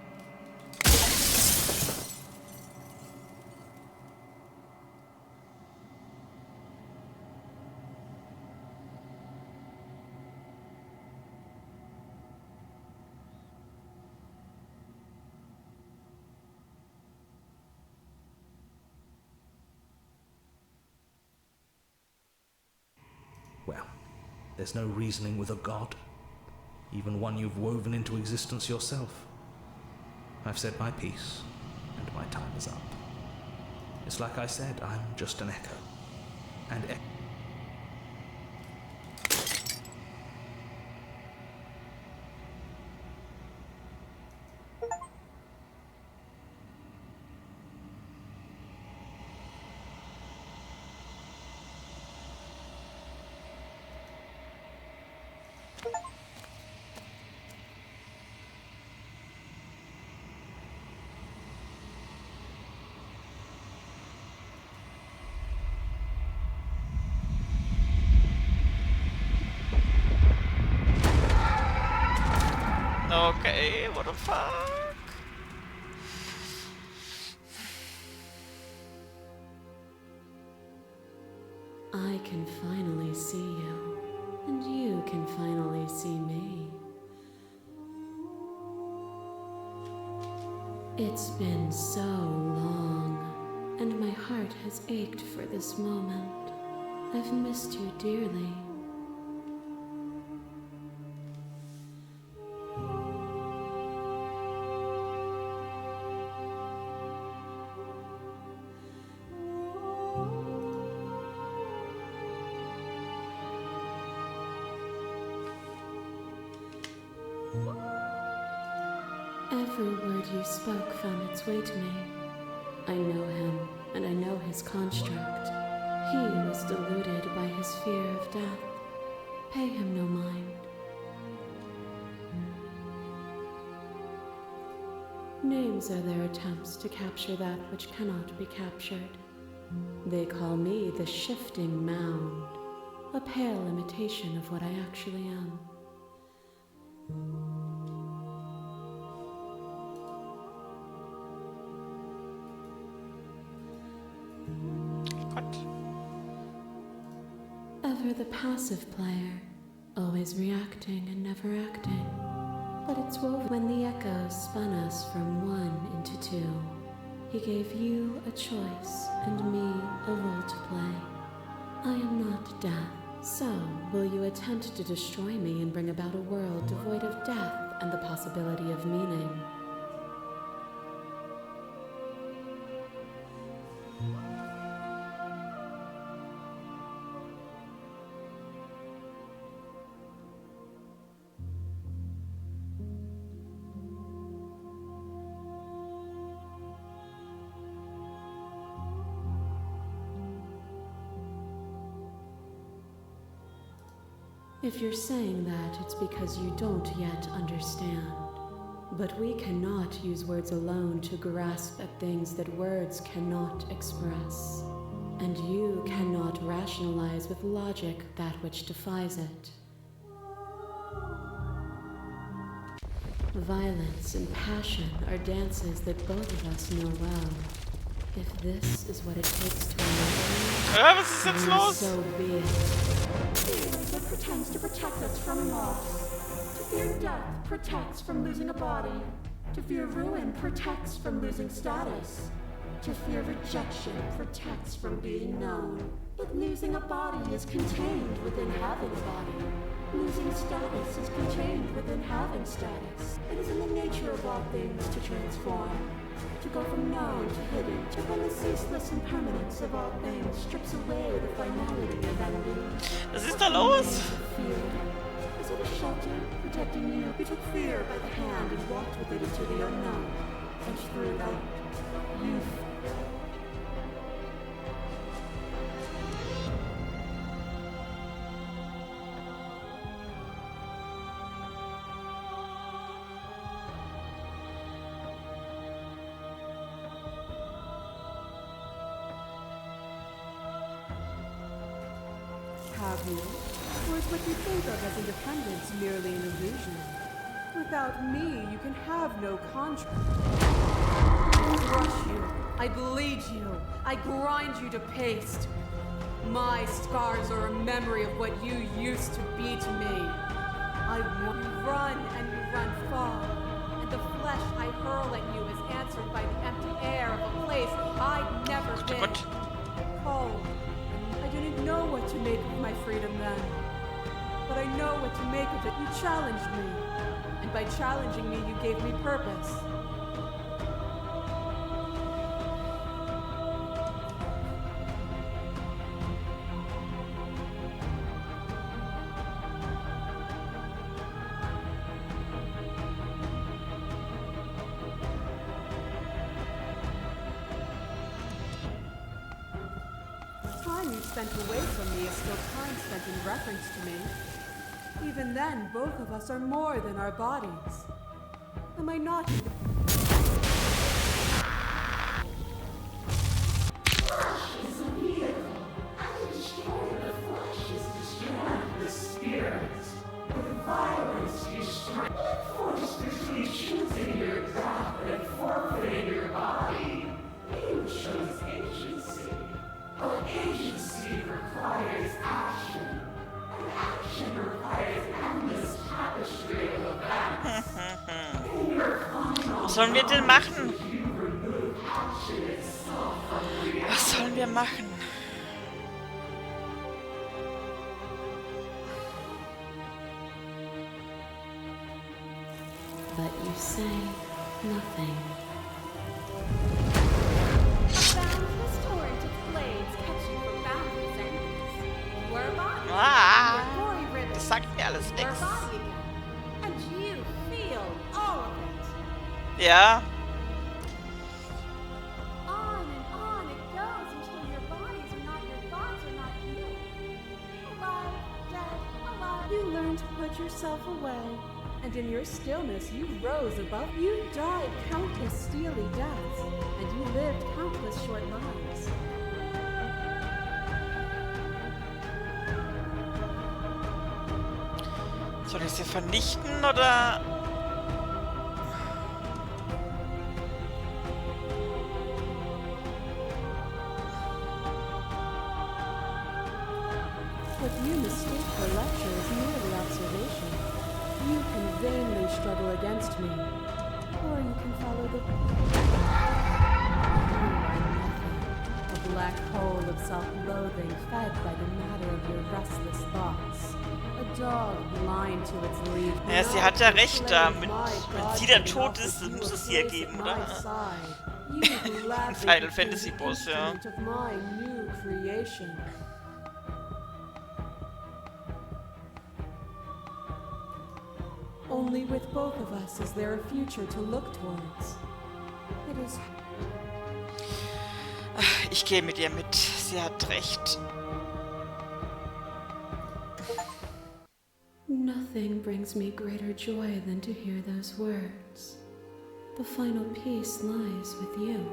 well, there's no reasoning with a god, even one you've woven into existence yourself. I've said my piece, and my time is up. It's like I said, I'm just an echo. And Okay, what the fuck? I can finally see you, and you can finally see me. It's been so long, and my heart has ached for this moment. I've missed you dearly. Every word you spoke found its way to me. I know him, and I know his construct. He was deluded by his fear of death. Pay him no mind. Names are their attempts to capture that which cannot be captured. They call me the shifting mound, a pale imitation of what I actually am. Ever the passive player, always reacting and never acting. But it's woven when the echoes spun us from one into two. He gave you a choice and me a role to play. I am not death, so will you attempt to destroy me and bring about a world devoid of death and the possibility of meaning? If you're saying that, it's because you don't yet understand. But we cannot use words alone to grasp at things that words cannot express. And you cannot rationalize with logic that which defies it. Violence and passion are dances that both of us know well. If this is what it takes to Was ist jetzt los? so be it. Fear that pretends to protect us from loss. To fear death protects from losing a body. To fear ruin protects from losing status. To fear rejection protects from being known. But losing a body is contained within having a body. Losing status is contained within having status. It is in the nature of all things to transform. To go from known to hidden, to when the ceaseless impermanence of all things strips away the finality of ending. Was ist da los? Fear. Is it a shelter protecting you? You took fear by the hand and walked with it into the unknown. And through that, you have you? Or is what you think of as independence merely an illusion? Without me, you can have no contract. I crush you. I bleed you. I grind you to paste. My scars are a memory of what you used to be to me. I want you run and you run far. And the flesh I hurl at you is answered by the empty air of a place I'd never been. Cold. I didn't know what to make of my freedom then. But I know what to make of it. You challenged me. And by challenging me, you gave me purpose. Time you've spent away from me is still time spent in reference to me. Even then, both of us are more than our bodies. Am I not? Was sollen wir denn machen? Was sollen wir machen? But you say nothing. Boundless torrent of blades catch you from boundless enemies. We're body. Ah, Your gory ribbons. das sagt mir alles We're nichts. body again. And you feel all of it. Ja, On and on it goes until your bodies are not your thoughts are not you. Alive, dead, alive. You learned to put yourself away, and in your stillness you rose above. You died countless steely deaths, and you lived countless short lives. soll ich sie vernichten oder? What you mistake for lecture is merely observation. You can vainly struggle against me, or you can follow the... You are nothing. A black hole of self-loathing fed by the matter of your restless thoughts. A dog blind to its lead. Ja, sie hat ja recht da. Wenn sie der Tod ist, dann muss es sie ja geben, oder? Final Fantasy Boss, ja. Of my new creation. Only with both of us is there a future to look towards. It is... Ich gehe mit ihr mit. Sie hat recht. Nothing brings me greater joy than to hear those words. The final peace lies with you.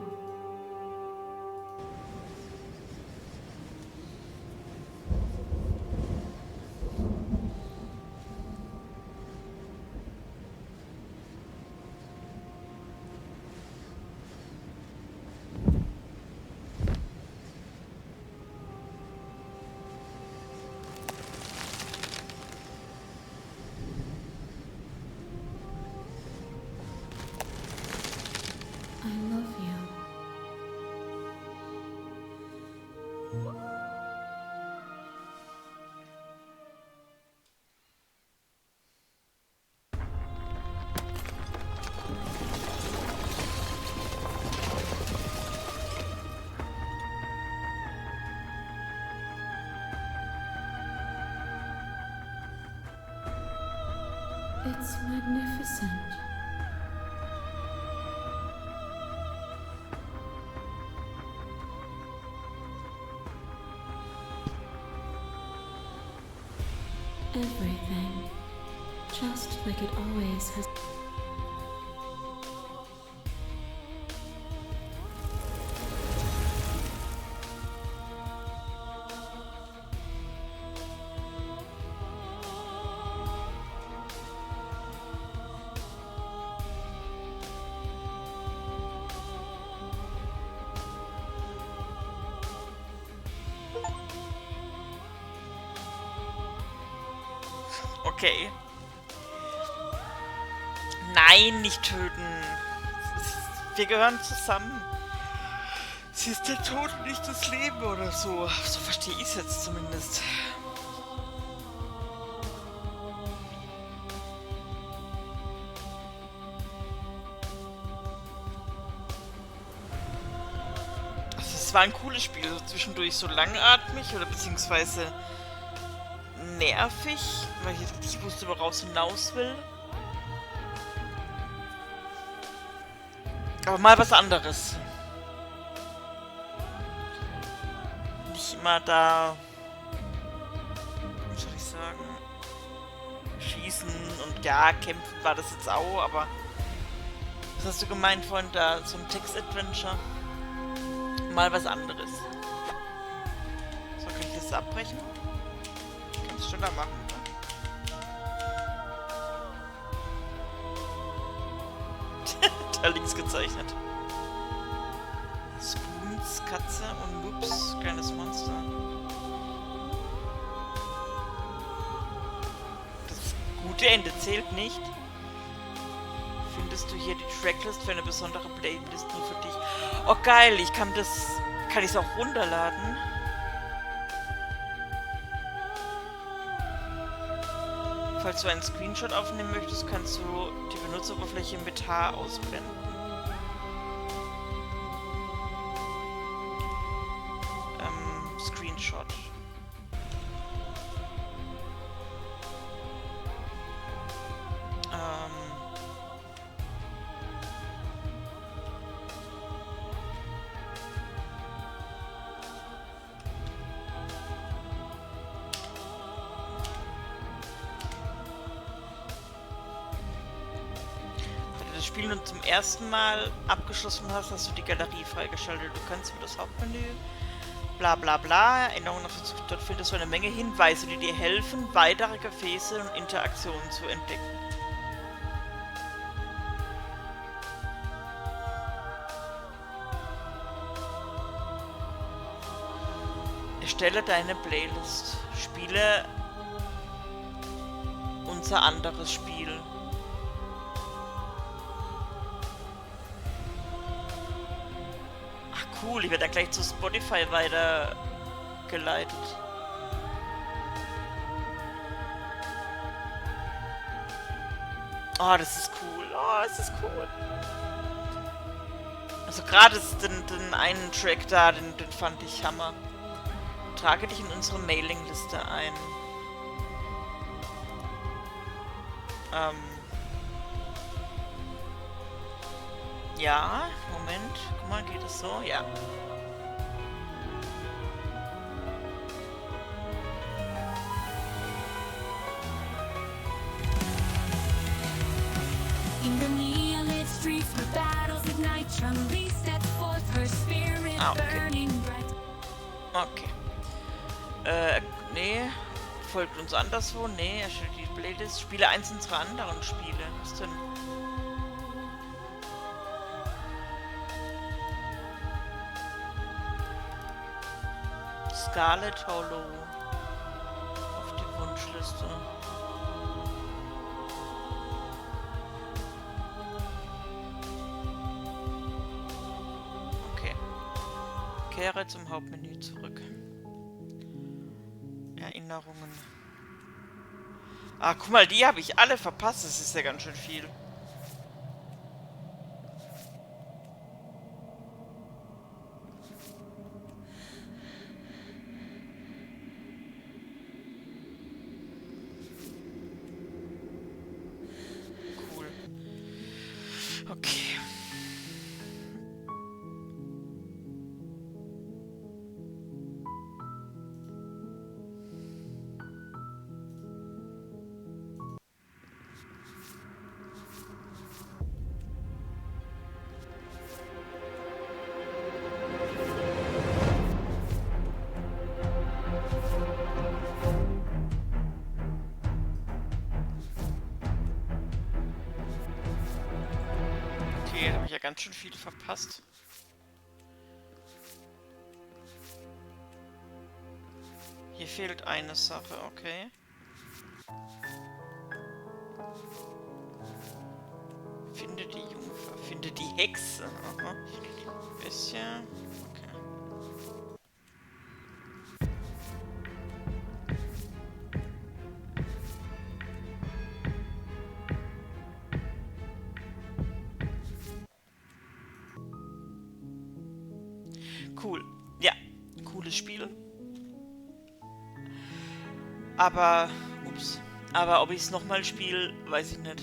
I love you. It's magnificent. Everything, just like it always has. Okay. Nein, nicht töten. Wir gehören zusammen. Sie ist der Tod, nicht das Leben oder so. So verstehe ich es jetzt zumindest. Also es war ein cooles Spiel. So zwischendurch so langatmig oder beziehungsweise nervig, weil ich jetzt nicht wusste, woraus hinaus will. Aber mal was anderes. Nicht immer da, wie soll ich sagen, schießen und ja, kämpfen war das jetzt auch, aber was hast du gemeint vorhin da, so ein Text-Adventure? Mal was anderes. So, kann ich das abbrechen? Ich kann es schneller machen, oder? Da links gezeichnet. Spoons, Katze und Whoops, kleines Monster. Das gute Ende zählt nicht. Findest du hier die Tracklist für eine besondere Playlist nur für dich? Oh geil, kann ich es auch runterladen? Falls du einen Screenshot aufnehmen möchtest, kannst du die Benutzeroberfläche mit H ausblenden. Screenshot. Spiel nun zum ersten Mal abgeschlossen hast, hast du die Galerie freigeschaltet. Du kannst über das Hauptmenü bla bla bla, Erinnerungen auf den Zug, dort findest du eine Menge Hinweise, die dir helfen, weitere Gefäße und Interaktionen zu entdecken. Erstelle deine Playlist. Spiele unser anderes Spiel. Cool, ich werde dann gleich zu Spotify weitergeleitet. Oh, das ist cool. Oh, das ist cool. Also gerade den einen Track da, den fand ich Hammer. Trage dich in unsere Mailingliste ein. Ja, Moment. Guck mal, geht es so? Ja. In the neon-lit streets where battles ignite, Chun-Li sets forth her spirit burning bright. Okay. Nee. Folgt uns anderswo? Nee, erstellt die Playlist. Spiele eins unserer anderen Spiele. Was denn? Scarlet Hollow auf die Wunschliste. Okay. Kehre zum Hauptmenü zurück. Erinnerungen. Ah, guck mal, die habe ich alle verpasst. Das ist ja ganz schön viel. Okay. Okay, da habe ich ja ganz schön viel verpasst. Hier fehlt eine Sache, okay. Echse. Aha. Bisschen. Okay. Cool. Ja, cooles Spiel. Aber, ups. Aber ob ich es nochmal spiele, weiß ich nicht.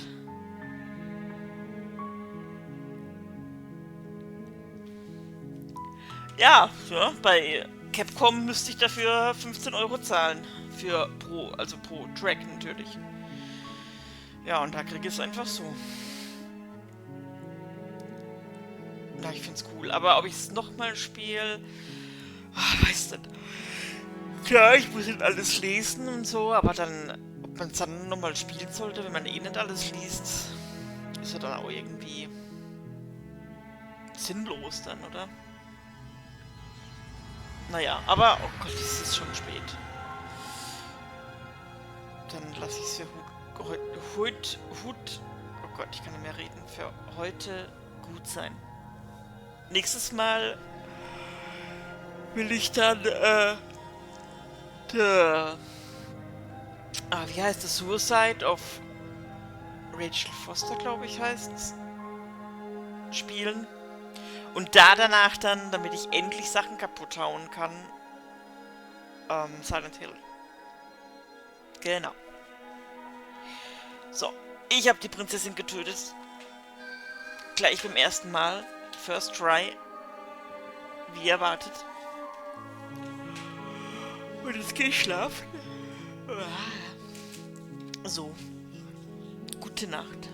Ja, bei Capcom müsste ich dafür 15 € zahlen. Also pro Track natürlich. Ja, und da kriege ich es einfach so. Ja, ich find's cool. Aber ob ich es nochmal spiele, weiß nicht. Klar, ich muss nicht alles lesen und so, aber dann, ob man es dann nochmal spielen sollte, wenn man eh nicht alles liest, ist ja dann auch irgendwie sinnlos dann, oder? Naja, aber, oh Gott, es ist schon spät. Dann lasse ich es für oh Gott, ich kann nicht mehr reden, für heute gut sein. Nächstes Mal will ich dann, wie heißt das? Suicide of Rachel Foster, glaube ich, heißt es. Spielen. Und danach dann, damit ich endlich Sachen kaputt hauen kann, Silent Hill. Genau. So, ich habe die Prinzessin getötet. Gleich beim ersten Mal. First try. Wie erwartet. Und jetzt gehe ich schlafen. So. Gute Nacht.